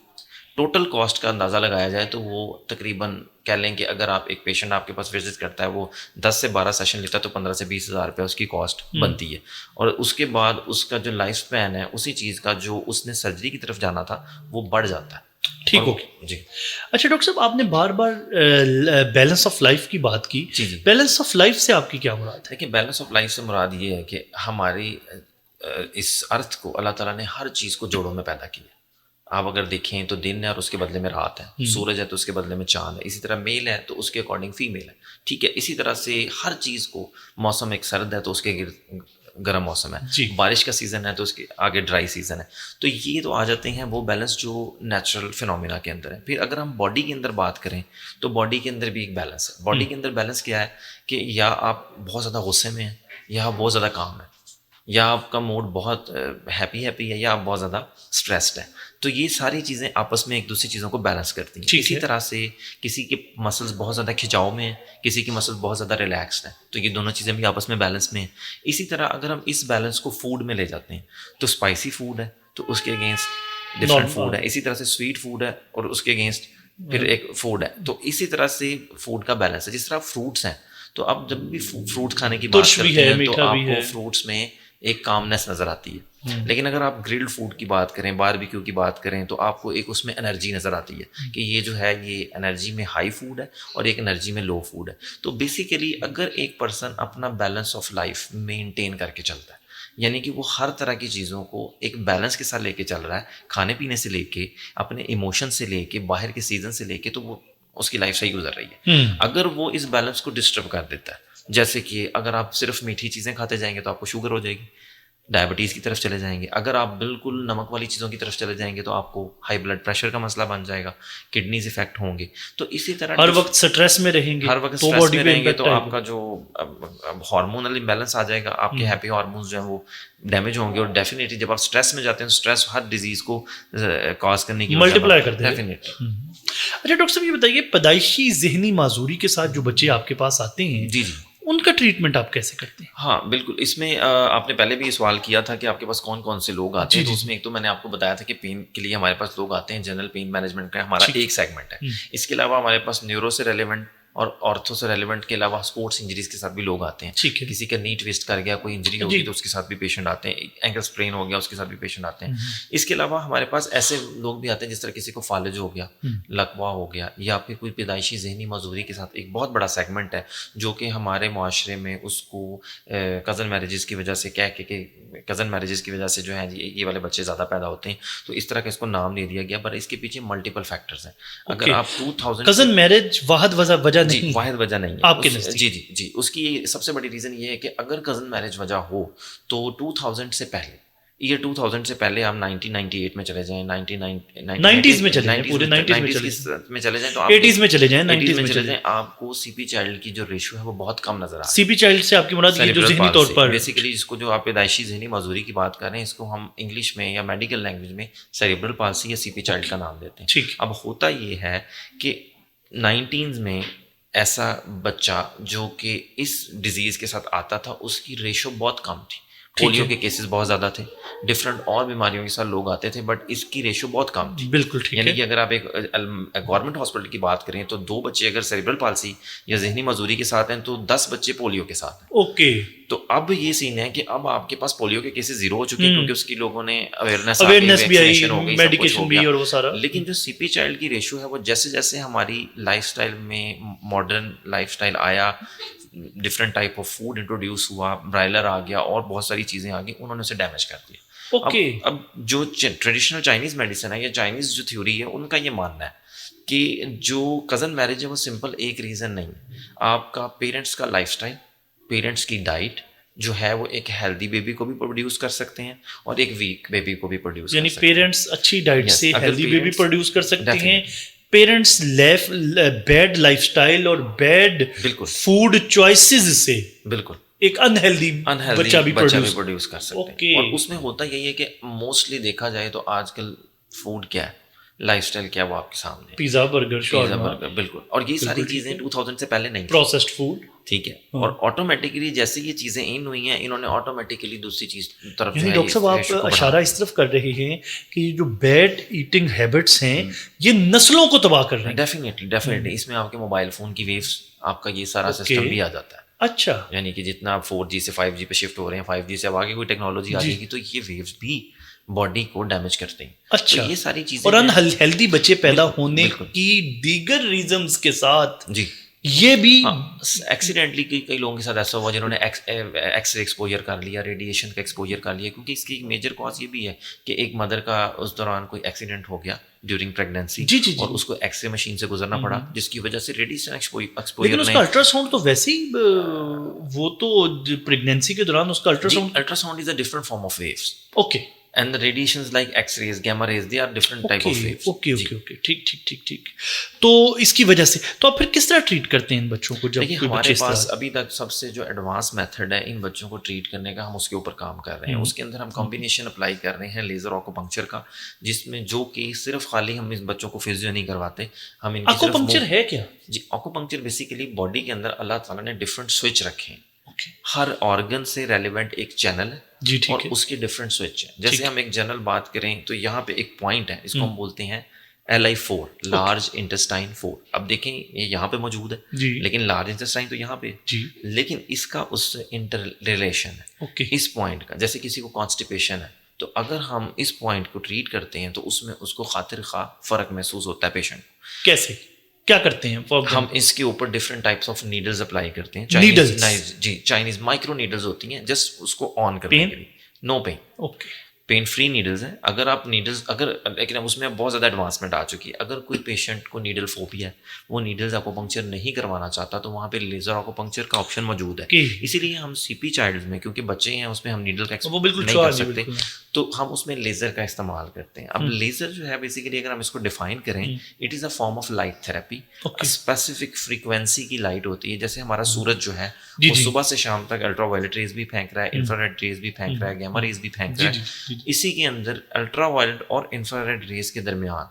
ٹوٹل کاسٹ کا اندازہ لگایا جائے تو وہ تقریباً کہہ لیں کہ اگر آپ ایک پیشنٹ آپ کے پاس وزٹ کرتا ہے وہ 10 سے 12 سیشن لیتا ہے تو 15 سے 20 ہزار روپے اس کی کاسٹ بنتی ہے. اور اس کے بعد اس کا جو لائف اسپین ہے اسی چیز کا جو اس نے سرجری کی طرف جانا تھا وہ بڑھ جاتا ہے. ٹھیک ہو جی. اچھا ڈاکٹر صاحب, آپ نے بار بار بیلنس آف لائف کی بات کی. جی. بیلنس آف لائف سے آپ کی کیا مراد ہے؟ دیکھیں, بیلنس آف لائف سے مراد یہ ہے کہ ہماری اس ارتھ کو اللہ تعالیٰ نے ہر چیز کو جوڑوں میں پیدا کیا. آپ اگر دیکھیں تو دن ہے اور اس کے بدلے میں رات ہے, سورج ہے تو اس کے بدلے میں چاند ہے, اسی طرح میل ہے تو اس کے اکارڈنگ فیمیل ہے. ٹھیک ہے, اسی طرح سے ہر چیز کو, موسم ایک سرد ہے تو اس کے گرم موسم ہے, بارش کا سیزن ہے تو اس کے آگے ڈرائی سیزن ہے. تو یہ تو آ جاتے ہیں وہ بیلنس جو نیچرل فینومینا کے اندر ہے. پھر اگر ہم باڈی کے اندر بات کریں تو باڈی کے اندر بھی ایک بیلنس ہے. باڈی کے اندر بیلنس کیا ہے کہ یا آپ بہت زیادہ غصے میں ہیں یا آپ بہت زیادہ کام ہے, یا آپ کا موڈ بہت ہیپی ہے یا آپ بہت زیادہ اسٹریسڈ ہے. تو یہ ساری چیزیں آپس میں ایک دوسری چیزوں کو بیلنس کرتی ہیں. اسی طرح سے کسی کے مسلز بہت زیادہ کھچاؤ میں ہیں, کسی کی مسلز بہت زیادہ ریلیکسڈ ہیں, تو یہ دونوں چیزیں بھی آپس میں بیلنس میں ہیں. اسی طرح اگر ہم اس بیلنس کو فوڈ میں لے جاتے ہیں تو اسپائسی فوڈ ہے تو اس کے اگینسٹ ڈفرینٹ فوڈ ہے. اسی طرح سے سویٹ فوڈ ہے اور اس کے اگینسٹ پھر ایک فوڈ ہے. تو اسی طرح سے فوڈ کا بیلنس ہے. جس طرح فروٹس ہیں تو اب جب بھی فروٹ کھانے کی بات کرتے ہیں تو آپ کو فروٹس میں ایک کامنس نظر آتی ہے. لیکن اگر آپ گرلڈ فوڈ کی بات کریں, باربیکیو کی بات کریں, تو آپ کو ایک اس میں انرجی نظر آتی ہے کہ یہ جو ہے یہ انرجی میں ہائی فوڈ ہے اور ایک انرجی میں لو فوڈ ہے. تو بیسیکلی اگر ایک پرسن اپنا بیلنس آف لائف مینٹین کر کے چلتا ہے, یعنی کہ وہ ہر طرح کی چیزوں کو ایک بیلنس کے ساتھ لے کے چل رہا ہے, کھانے پینے سے لے کے, اپنے ایموشن سے لے کے, باہر کے سیزن سے لے کے, تو وہ اس کی لائف صحیح گزر رہی ہے. اگر وہ اس بیلنس کو ڈسٹرب کر دیتا ہے, جیسے کہ اگر آپ صرف میٹھی چیزیں کھاتے جائیں گے تو آپ کو شوگر ہو جائے گی, ڈائبٹیز کی طرف چلے جائیں گے. اگر آپ بالکل نمک والی چیزوں کی طرف چلے جائیں گے تو آپ کو ہائی بلڈ پریشر کا مسئلہ بن جائے گا, کڈنیز افیکٹ ہوں گے. تو اسی طرح ہر وقت سٹریس میں رہیں گے, ہر وقت سٹریس میں رہیں گے تو آپ کا جو ہارمونل امبیلنس آ جائے گا, آپ کے ہیپی ہارمونز جو ہیں وہ ڈیمیج ہوں گے. اور ڈیفینیٹلی جب آپ سٹریس میں جاتے ہیں تو سٹریس ہر ڈیزیز کو کاز کرنے کی ملٹیپلائی کرتے ہیں ڈیفینیٹلی. اچھا ڈاکٹر صاحب یہ بتائیے, پیدائشی ذہنی معذوری کے ساتھ جو بچے آپ کے پاس آتے ہیں, جی ان کا ٹریٹمنٹ آپ کیسے کرتے ہیں؟ ہاں بالکل, اس میں آپ نے پہلے بھی یہ سوال کیا تھا کہ آپ کے پاس کون کون سے لوگ آتے ہیں. تو اس میں ایک تو میں نے آپ کو بتایا تھا کہ پین کے لیے ہمارے پاس لوگ آتے ہیں, جنرل پین مینجمنٹ کا ہمارا ایک سیگمنٹ ہے. اس کے علاوہ ہمارے پاس نیورو سے ریلیونٹ اور آرتھو سے ریلیونٹ کے علاوہ اسپورٹس انجریز کے ساتھ بھی لوگ آتے ہیں. کسی کا نی ٹویسٹ کر گیا, کوئی انجری ہوگی تو اس کے ساتھ بھی پیشنٹ آتے ہیں, اینکل اسپرین ہو گیا اس کے ساتھ بھی پیشنٹ آتے ہیں. اس کے علاوہ ہمارے پاس ایسے لوگ بھی آتے ہیں جس طرح کسی کو فالج ہو گیا, لقوا ہو گیا, یا پھر کوئی پیدائشی ذہنی معذوری کے ساتھ. ایک بہت بڑا سیگمنٹ ہے جو کہ ہمارے معاشرے میں اس کو کزن میرجز کی وجہ سے کہہ کے کہ کزن میرجز کی وجہ سے جو ہے یہ والے بچے زیادہ پیدا ہوتے ہیں, تو اس طرح کا اس کو نام دے دیا گیا. پر اس کے پیچھے ملٹیپل فیکٹرز ہیں. اگر آپ 2000 کزن میرج واحد وجہ نہیں, واحد وجہ نہیں ہے آپ کے جی اس کی سب سے بڑی ریزن یہ ہے کہ اگر کزن میرج وجہ ہو تو 2000 سے پہلے, ایئر 2000 سے پہلے آپ 1998 میں چلے جائیں, 90s میں چلے جائیں, پورے 90s میں چلے جائیں, تو 80s میں چلے جائیں, 90s میں چلے جائیں, آپ کو سی پی چائلڈ کی جو ریشو ہے وہ بہت کم نظر آ رہا ہے. سی پی چائلڈ سے آپ کی مراد یہ جو ذہنی طور پر بیسیکلی جس کو جو آپ پیدائشی ذہنی معذوری کی بات کر رہے ہیں, اس کو ہم انگلش میں یا میڈیکل لینگویج میں سیریبرل پالسی یا سی پی چائلڈ کا نام دیتے ہیں. اب ہوتا یہ ہے کہ 90s میں ایسا بچہ جو کہ اس ڈیزیز کے ساتھ آتا تھا اس کی ریشو بہت کم تھی. پولیو کے کیسز بہت زیادہ تھے, ڈفرینٹ اور بیماریوں کے ساتھ لوگ آتے تھے, بٹ اس کی ریشو بہت کم تھی. بالکل ٹھیک. یعنی کہ اگر آپ ایک گورنمنٹ ہاسپٹل کی بات کریں تو 2 بچے اگر سیریبرل پالسی یا ذہنی معذوری کے ساتھ ہیں تو 10 بچے پولیو کے ساتھ ہیں. اوکے. تو اب یہ سین ہے کہ اب آپ کے پاس پولیو کے کیسز زیرو ہو چکے ہیں کیونکہ اس کی لوگوں نے اویئرنیس بھی آئی, میڈیکیشن بھی اور وہ سارا. لیکن جو سی پی چائلڈ کی ریشو ہے وہ جیسے جیسے ہماری لائف اسٹائل میں ماڈرن لائف اسٹائل آیا, different type of food introduce ہوا, برائلر آ گیا اور بہت ساری چیزیں آ گئی, انہوں نے اسے ڈیمیج کر دیا. اب جو ٹریڈیشنل چائنیز میڈیسن ہے یا چائنیز جو تھیوری ہے ان کا یہ ماننا ہے کہ جو کزن میرج ہے وہ سمپل ایک ریزن نہیں ہے, آپ کا پیرنٹس کا لائف اسٹائل, پیرنٹس کی ڈائٹ جو ہے وہ ایک ہیلدی بیبی کو بھی پروڈیوس کر سکتے ہیں اور ایک ویک بیبی کو بھی پروڈیوس, یعنی پیرنٹس اچھی ڈائٹ سے ہیلدی بیبی پروڈیوس کر سکتے ہیں, پیرنٹس بیڈ لائف سٹائل اور بیڈ فوڈ چوائسز سے بالکل ایک انہیلدی بچہ بھی پروڈیوس کر سکتے ہیں. اور اس میں ہوتا یہی ہے کہ موسٹلی دیکھا جائے تو آج کل فوڈ کیا ہے, لائف اسٹائل کیا وہ آپ کے سامنے ہے. پیزا برگر پیزا شاورما برگر بالکل, اور یہ ساری چیزیں 2000 سے پہلے نہیں تھیں. Processed food. ٹھیک ہے, اور آٹومیٹکلی جیسے یہ چیزیں ان ہوئی ہیں انہوں نے آٹومیٹکلی دوسری چیز طرف جو ہے ڈاکٹر صاحب آپ اشارہ اس طرف کر رہے ہیں کہ یہ جو بیڈ ایٹنگ ہیبٹس ہیں یہ نسلوں کو تباہ کر رہے ہیں. ڈیفینیٹلی اس میں آپ کے موبائل فون کی ویوز, آپ کا یہ سارا سسٹم بھی آ جاتا ہے. اچھا, یعنی کہ جتنا آپ 4G سے 5G پہ شفٹ ہو رہے ہیں, 5G سے اب آگے کوئی ٹیکنالوجی آ جائے گی تو یہ ویوز بھی باڈی کو ڈیمیج کرتے ہیں. اچھا, یہ ساری چیزیں اور انہیلدی بچے پیدا ہونے کی دیگر ریزنز کے ساتھ جی یہ بھی ایکسیڈنٹلی کئی لوگوں کے ساتھ ایسا ہوا جنہوں نے ایکس رے ایکسپوجر کر لیا, ریڈیشن کا ایکسپوجر کر لیا, کیونکہ اس کی ایک میجر کاز یہ بھی ہے کہ ایک مدر کا اس دوران کوئی ایکسیڈنٹ ہو گیا ڈیورنگ پریگنینسی, اور اس کو ایکس رے مشین سے گزرنا پڑا جس کی وجہ سے ریڈیشن ایکسپوجر. لیکن اس کا الٹرا ساؤنڈ تو ویسے ہی وہ تو پریگنینسی کے دوران اس کا ultrasound is a different form of waves. Okay, and the radiations like x-rays, gamma rays, they are different type of waves. Okay, ٹھیک. تو اس کی وجہ سے تو آپ پھر کس طرح ٹریٹ کرتے ہیں ان بچوں کو؟ جب ہمارے پاس ابھی تک سب سے جو ایڈوانس میتھڈ ہے ان بچوں کو ٹریٹ کرنے کا, ہم اس کے اوپر کام کر رہے ہیں. اس کے اندر ہم کمبینیشن اپلائی کر رہے ہیں لیزر آکوپنکچر کا, جس میں جو کہ صرف خالی ہم اس بچوں کو فزیو نہیں کرواتے, ہم ان کی آکوپنکچر ہے کیا؟ جی, آکوپنکچر بیسیکلی باڈی کے اندر اللہ تعالیٰ نے ڈفرنٹ سوئچ رکھے ہیں. ہر آرگن سے ریلیونٹ ایک چینل ہے اور اس کے ڈفرینٹ سوئچ ہیں. جیسے ہم ایک جنرل بات کریں تو یہاں پہ ایک پوائنٹ ہے, اس کو ہم بولتے ہیں LI4, لارج انٹسٹائن 4. اب دیکھیں یہ یہاں پہ موجود ہے لیکن لارج انٹسٹائن تو یہاں پہ, لیکن اس کا اس سے انٹر ریلیشن ہے اس پوائنٹ کا. جیسے کسی کو کانسٹیپیشن ہے تو اگر ہم اس پوائنٹ کو ٹریٹ کرتے ہیں تو اس میں اس کو خاطر خواہ فرق محسوس ہوتا ہے پیشنٹ کو. کیسے کیا کرتے ہیں؟ ہم اس کے اوپر different types of needles apply کرتے ہیں. چائنیز مائکرو نیڈلز ہوتی ہیں, جسٹ اس کو آن کرنے کے لیے. نو پین, پین فری نیڈلز ہیں. اگر آپ نیڈلز لیکن اس میں بہت زیادہ ایڈوانسمنٹ آ چکی ہے. اگر کوئی پیشنٹ کو نیڈل فوبیا ہے, وہ نیڈلز آکوپنکچر نہیں کروانا چاہتا, تو وہاں پہ لیزر آکوپنکچر کا آپشن موجود ہے. اسی لیے ہم CP چائلڈ میں, کیونکہ بچے ہیں اس میں ہم نیڈل کا نہیں کر سکتے, تو ہم اس میں لیزر کا استعمال کرتے ہیں. اب لیزر جو ہے بیسیکلی اگر ہم اس کو ڈیفائن کریں, it is a form of light therapy. Specific frequency کی لائٹ ہوتی ہے. جیسے ہمارا سورج جو ہے وہ صبح سے شام تک الٹرا وائلٹ ریز بھی پھینک رہا ہے, انفراریڈ ریز بھی پھینک رہا ہے, گیما ریز بھی پھینک رہا ہے. اسی کے اندر الٹرا وائلٹ اور انفراریڈ ریز کے درمیان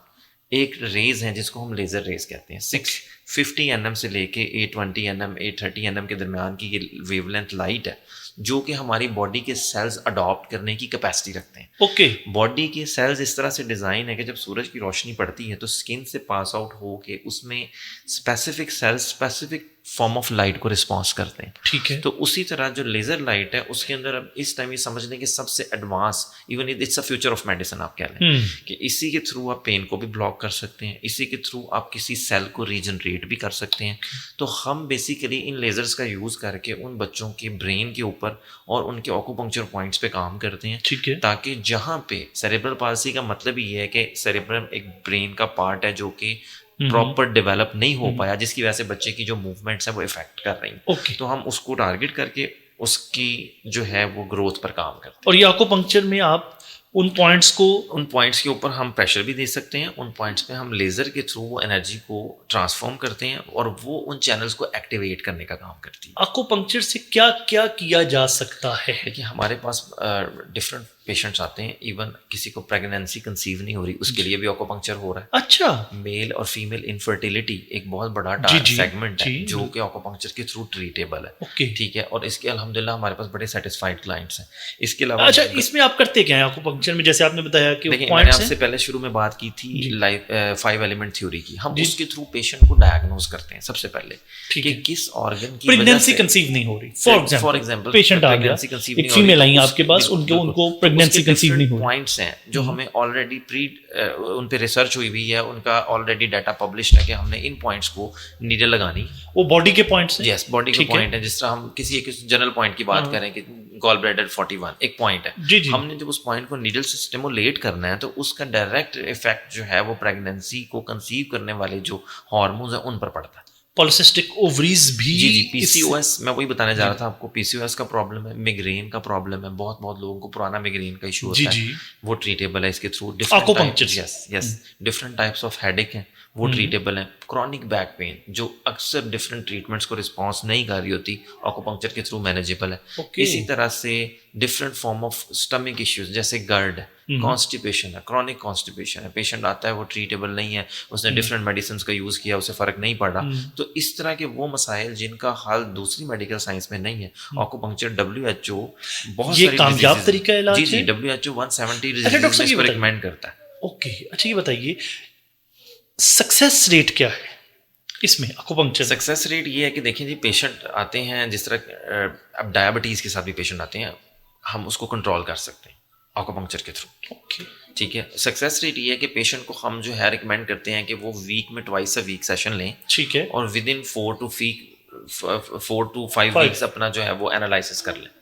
ایک ریز ہیں جس کو ہم لیزر ریز کہتے ہیں. 650 nm سے لے کے 820 nm 830 nm کے درمیان کی یہ ویو لینتھ لائٹ ہے, جو کہ ہماری باڈی کے سیلز اڈاپٹ کرنے کی کیپیسٹی رکھتے ہیں. باڈی کے سیلز اس طرح سے ڈیزائن ہے کہ جب سورج کی روشنی پڑتی ہے تو اسکن سے پاس آؤٹ ہو کے اس میں specific cells specific form of light کو رسپانس کرتے ہیں. ٹھیک ہے, تو اسی طرح جو لیزر لائٹ ہے اس کے اندر اب اس ٹائم یہ سمجھ لیں کہ سب سے advance, even it's a future of medicine آپ کہہ لیں, کہ اسی کے تھرو آپ پین کو بھی بلاک کر سکتے ہیں, اسی کے تھرو آپ کسی سیل کو ریجنریٹ بھی کر سکتے ہیں. تو ہم بیسیکلی ان لیزرز کا یوز کر کے ان بچوں کے برین کے اوپر اور ان کے آکوپنکچر پوائنٹس پہ کام کرتے ہیں, تاکہ جہاں پہ سیریبرل پالسی کا مطلب یہ ہے کہ سیریبرم ایک برین کا پارٹ ہے جو کہ پراپر ڈیولپ نہیں ہو پایا, جس کی وجہ سے بچے کی جو موومنٹس ہیں وہ افیکٹ کر رہی ہیں. تو ہم اس کو ٹارگٹ کر کے اس کی جو ہے وہ گروتھ پر کام کرتے ہیں. اور یہ آکوپنکچر میں آپ ان پوائنٹس کے اوپر ہم پریشر بھی دے سکتے ہیں. ان پوائنٹس پہ ہم لیزر کے تھرو وہ انرجی کو ٹرانسفارم کرتے ہیں اور وہ ان چینلز کو ایکٹیویٹ کرنے کا کام کرتی ہے. آکوپنکچر سے کیا کیا کیا جا سکتا ہے؟ دیکھیے ہمارے پاس ڈفرنٹ پیشنٹس آتے ہیں, ایون کسی کو پریگنینسی کنسیو نہیں ہو رہی, اس کے لیے بھی آکوپنکچر ہو رہا ہے. اچھا, میل اور فیمیل انفرٹیلٹی ایک بہت بڑا سیگمنٹ ہے جو کہ آکوپنکچر کے تھرو ٹریٹیبل ہے. ٹھیک ہے, اور اس کے الحمدللہ ہمارے پاس بڑے سیٹسفائڈ کلائنٹس ہیں. اس کے علاوہ اچھا, اس میں آپ کرتے کیا ہیں آکوپنکچر میں؟ جیسے آپ نے بتایا کہ میں نے آپ سے پہلے شروع میں بات کی تھی 5 ایلیمنٹ تھیوری کی, ہم اس کے تھرو پیشنٹ کو ڈائگنوز کرتے ہیں سب سے پہلے کہ کس آرگن کی پریگنینسی کنسیو نہیں ہو رہی. فار ایگزامپل پیشنٹ آ گیا, ایک فیمیل آئی آپ کے پاس, ان کو پریگنینسی کنسیو نہیں ہو رہی. پوائنٹس ہیں جو ہمیں آلریڈی ان پہ ریسرچ ہوئی ہوئی ہے, ان کا آلریڈی ڈیٹا پبلشڈ ہے کہ ہم نے ان پوائنٹس کو نیڈل لگانی. وہ باڈی کے پوائنٹس ہیں. یس, باڈی کے پوائنٹ ہیں. جس طرح ہم کسی ایک جنرل پوائنٹ کی بات کریں کہ گال بلیڈر 41 ایک پوائنٹ ہے, ہم نے جب اس پوائنٹ کو نیڈل سے اسٹیمولیٹ کرنا ہے تو اس کا ڈائریکٹ افیکٹ جو ہے وہ پریگنینسی کو کنسیو کرنے والے جو ہارمونز ہیں ان پر پڑتا ہے. پالیسسٹک اووریز بھی. جی, PCOS میں وہی بتانے جا رہا تھا آپ کو. PCOS کا پرابلم ہے, میگرین کا پرابلم ہے, بہت لوگوں کو پرانا میگرین کا ایشو ہوتا ہے, وہ ٹریٹیبل ہے اس کے through. Different types of headache ہیں, وہ ٹریٹیبل ہیں. کرونک بیک پین جو اکثر ڈفرینٹ ٹریٹمنٹس کو رسپانس نہیں کر رہی ہوتی, آکوپنکچر کے تھرو مینیجیبل ہے. اسی طرح سے different form of stomach issues جیسے گرڈ ہے, کانسٹیپیشن ہے, کرونک کانسٹیپیشن ہے, پیشنٹ آتا ہے وہ ٹریٹیبل نہیں ہے, اس نے ڈفرینٹ میڈیسنس کا یوز کیا, اسے فرق نہیں پڑا. تو اس طرح کے وہ مسائل جن کا حل دوسری میڈیکل سائنس میں نہیں ہے, آکوپنکچر WHO بہت ساری کامیاب طریقہ علاج ہے. جی WHO 170 ڈیزیز کو ریکمینڈ کرتا ہے. اوکے, اچھا یہ بتائیے سکسیس ریٹ کیا ہے اس میں اکوپنکچر؟ سکسیس ریٹ یہ ہے کہ دیکھیں جی, پیشنٹ آتے ہیں جس طرح اب ڈائبٹیز کے ساتھ بھی پیشنٹ آتے ہیں, ہم اس کو کنٹرول کر سکتے ہیں آکوپنکچر کے تھرو. ٹھیک ہے. سکسیس ریٹ یہ ہے کہ پیشنٹ کو ہم جو ہے ریکمینڈ کرتے ہیں کہ وہ ویک میں 2 ویک سیشن لیں. ٹھیک ہے. اور ود ان 4 to 5 ویکس اپنا جو ہے وہ انالائسس کر لیں.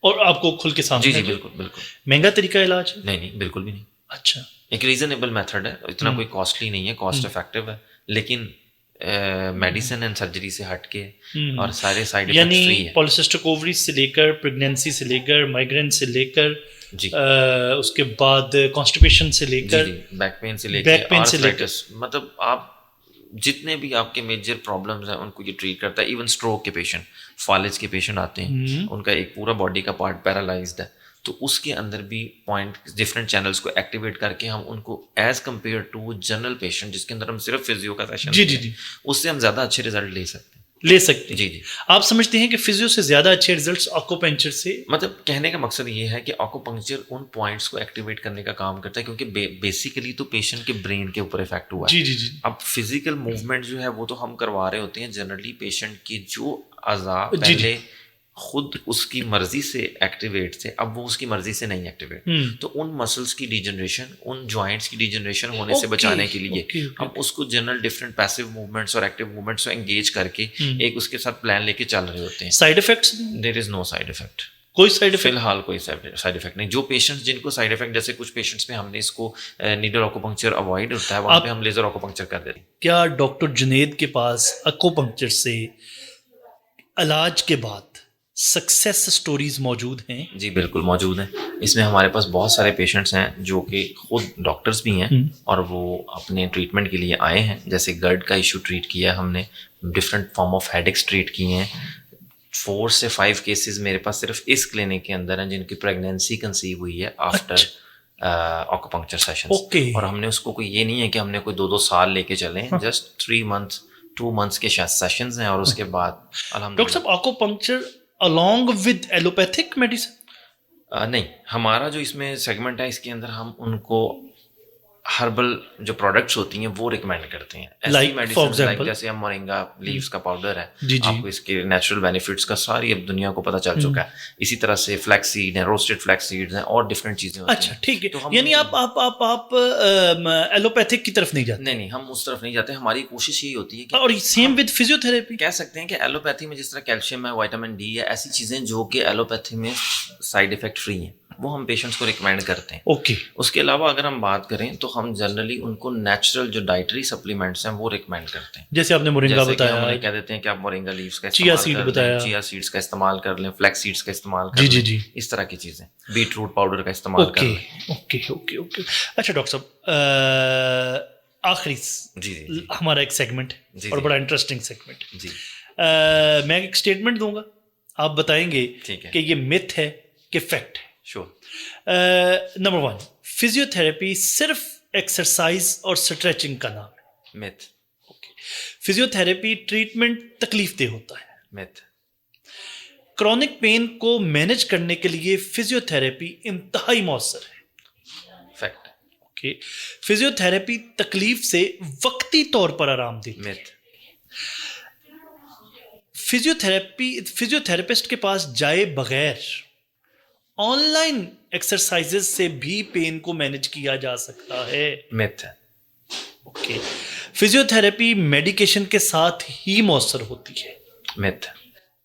اور آپ کو کھل کے سامنے. جی بالکل بالکل. مہنگا طریقہ علاج ہے؟ نہیں بالکل بھی نہیں. اچھا, ایک ریزنیبل میتھڈ ہے, اتنا کوئی کاسٹلی نہیں ہے, کاسٹ افیکٹو ہے, لیکن میڈیسن اینڈ سرجری سے ہٹ کے اور سارے سائڈ افیکٹس فری ہے. یعنی پالیسسٹک اووریز سے لے کر پریگنینسی سے لے کر مائیگرین سے لے کر جی اس کے بعد کانسٹیپیشن سے لے کر بیک پین سے لے کے آرتھرائٹس, مطلب آپ جتنے بھی آپ کے میجر پرابلمز ہیں ان کو یہ ٹریٹ کرتا ہے. ایون اسٹروک کے پیشنٹ, فالج کے پیشنٹ آتے ہیں, ان کا ایک پورا باڈی کا پارٹ پیرالائزڈ ہے, تو اس کے اندر بھی پوائنٹ ڈفرینٹ چینلس کو ایکٹیویٹ کر کے ہم ان کو as compare to general patient جس کے اندر ہم صرف فزیو کا سیشن جی اس سے ہم زیادہ اچھے ریزلٹ لے سکتے ہیں. جی آپ سمجھتے ہیں کہ فزیو سے زیادہ اچھے ریزلٹس آکوپنکچر سے؟ مطلب کہنے کا مقصد یہ ہے کہ آکوپنکچر ان پوائنٹس کو ایکٹیویٹ کرنے کا کام کرتا ہے, کیونکہ بیسیکلی تو پیشنٹ کے برین کے اوپر افیکٹ ہوا ہے. جی. اب فزیکل موومنٹ جو ہے وہ تو ہم کروا رہے ہوتے ہیں, جنرلی پیشنٹ کی جو اعضاء پہلے خود اس کی مرضی سے ایکٹیویٹ تھے, اب وہ اس کی مرضی سے نہیں ایکٹیویٹ, تو ان مسلس کی ڈیجنریشن, ان جوائنٹس کی ڈیجنریشن ہونے سے بچانے کے لیے ہم اس کو جنرل ڈفرینٹ پیسو موومنٹس اور ایکٹیو موومنٹس کو انگیج کر کے ایک اس کے ساتھ پلان لے کے چل رہے ہوتے ہیں. Side effects? There is no side effect. کوئی سائڈ افیکٹ فی الحال کوئی سائڈ افیکٹ نہیں. جو پیشنٹس جن کو سائڈ افیکٹ, جیسے کچھ پیشنٹس میں ہم نے اس کو نیڈل آکوپنکچر اوائڈ ہوتا ہے, وہاں پہ ہم لیزر آکوپنکچر کر دیتے ہیں. کیا ڈاکٹر جنید کے پاس اکوپنکچر سے علاج کے بعد سکسیس سٹوریز موجود ہیں؟ جی بالکل موجود ہیں. اس میں ہمارے پاس بہت سارے پیشنٹس ہیں جو کہ خود ڈاکٹرز بھی ہیں اور وہ اپنے ٹریٹمنٹ کے لیے آئے ہیں. جیسے گرڈ کا ایشو ٹریٹ کیا ہم نے, different form of headache treat کیے ہیں. 4 سے 5 کیسز میرے پاس صرف اس کلینک کے اندر ہیں جن کی پریگنینسی کنسیو ہوئی ہے آفٹر آکوپنکچر سیشنز. اور ہم نے اس کو کوئی یہ نہیں ہے کہ ہم نے کوئی 2 سال لے کے چلیں, جسٹ 2 months کے سیشنز ہیں, اور اس کے بعد الحمدللہ. ڈاکٹر صاحب آکوپنکچر along with allopathic medicine؟ نہیں, ہمارا جو اس میں سیگمنٹ ہے اس کے اندر ہم ان کو ہربل جو پروڈکٹس ہوتی ہیں وہ ریکمینڈ کرتے ہیں. لائک جیسے ہم مورنگا لیوز کا پاؤڈر ہے, آپ کو اس کے نیچرل بینیفٹس کا ساری اب دنیا کو پتہ چل چکا ہے. اسی طرح سے فلیکس سیڈ ہیں, روسٹڈ فلیکس سیڈز ہیں, اور ڈفرینٹ چیزیں ہوتی ہیں. اچھا ٹھیک ہے, یعنی آپ ایلوپیتھک کی طرف نہیں جاتے؟ نہیں, ہم اس طرف نہیں جاتے. ہماری کوشش یہی ہوتی ہے کہ, اور سیم ود فزیو تھراپی کہہ سکتے ہیں کہ ایلوپیتھی میں جس طرح کیلشیم ہے, وائٹامن ڈی ہے, ایسی چیزیں جو کہ ایلوپیتھی میں سائڈ افیکٹ فری ہیں, وہ ہم پیشنٹس کو ریکمینڈ کرتے ہیں. اوکے. اس کے علاوہ اگر ہم بات کریں تو ہم جنرلی ان کو نیچرل جو ڈائٹری سپلیمنٹس ہیں وہ ریکمینڈ کرتے ہیں. جیسے آپ نے مورنگا بتایا, ہم کہہ دیتے ہیں کہ آپ مورنگا لیوز کا چیا سیڈز کا استعمال کر لیں, فلیکس سیڈز کا استعمال کر لیں, جی اس طرح کی چیزیں, بیٹ روٹ پاؤڈر کا استعمال کر لیں. اوکے. اچھا ڈاکٹر صاحب, آخری ہمارا ایک سیگمنٹ اور بڑا انٹرسٹنگ سیگمنٹ. جی میں ایک اسٹیٹمنٹ دوں گا, آپ بتائیں گے کہ یہ میتھ ہے کہ فیکٹ ہے. شور. نمبر 1, فزیو تھراپی صرف ایکسرسائز اور اسٹریچنگ کا نام ہے. میتھ. فزیو تھراپی ٹریٹمنٹ تکلیف دہ ہوتا ہے. میتھ. کرونک پین کو مینج کرنے کے لیے فزیو تھراپی انتہائی مؤثر ہے. فیکٹ. اوکے. فزیو تھراپی تکلیف سے وقتی طور پر آرام دیتی ہے. میتھ. فزیو تھراپسٹ کے پاس جائے بغیر آن لائن ایکسرسائزز سے بھی پین کو مینج کیا جا سکتا ہے. Math. Okay. Physio therapy medication کے ساتھ ہی مؤثر ہوتی ہے. Math.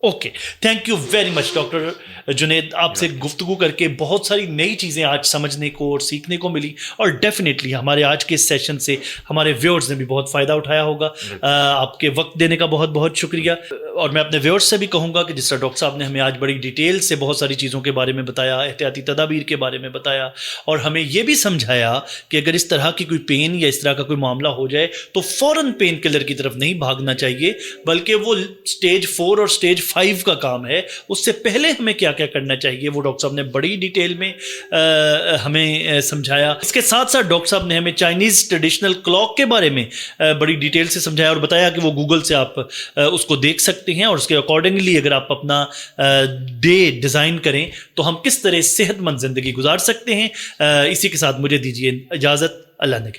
Okay, thank you very much doctor Junaid. آپ سے گفتگو کر کے بہت ساری نئی چیزیں آج سمجھنے کو اور سیکھنے کو ملی، اور ڈیفینیٹلی ہمارے آج کے اس سیشن سے ہمارے ویورز نے بھی بہت فائدہ اٹھایا ہوگا. آپ کے وقت دینے کا بہت بہت شکریہ. اور میں اپنے ویورز سے بھی کہوں گا کہ جس طرح ڈاکٹر صاحب نے ہمیں آج بڑی ڈیٹیل سے بہت ساری چیزوں کے بارے میں بتایا، احتیاطی تدابیر کے بارے میں بتایا، اور ہمیں یہ بھی سمجھایا کہ اگر اس طرح کی کوئی پین یا اس طرح کا کوئی معاملہ ہو جائے تو فوراً پین کلر کی طرف نہیں بھاگنا چاہیے، بلکہ وہ اسٹیج 4 اور اسٹیج 5 کا کام ہے. اس سے پہلے ہمیں کیا کیا کرنا چاہیے وہ ڈاکٹر صاحب نے بڑی ڈیٹیل میں ہمیں سمجھایا. اس کے ساتھ ساتھ ڈاکٹر صاحب نے ہمیں چائنیز ٹریڈیشنل کلاک کے بارے میں بڑی ڈیٹیل سے سمجھایا اور بتایا کہ وہ گوگل سے آپ اس کو دیکھ سکتے ہیں، اور اس کے اکارڈنگلی اگر آپ اپنا ڈے ڈیزائن کریں تو ہم کس طرح صحت مند زندگی گزار سکتے ہیں. اسی کے ساتھ مجھے دیجیے اجازت. اللہ نے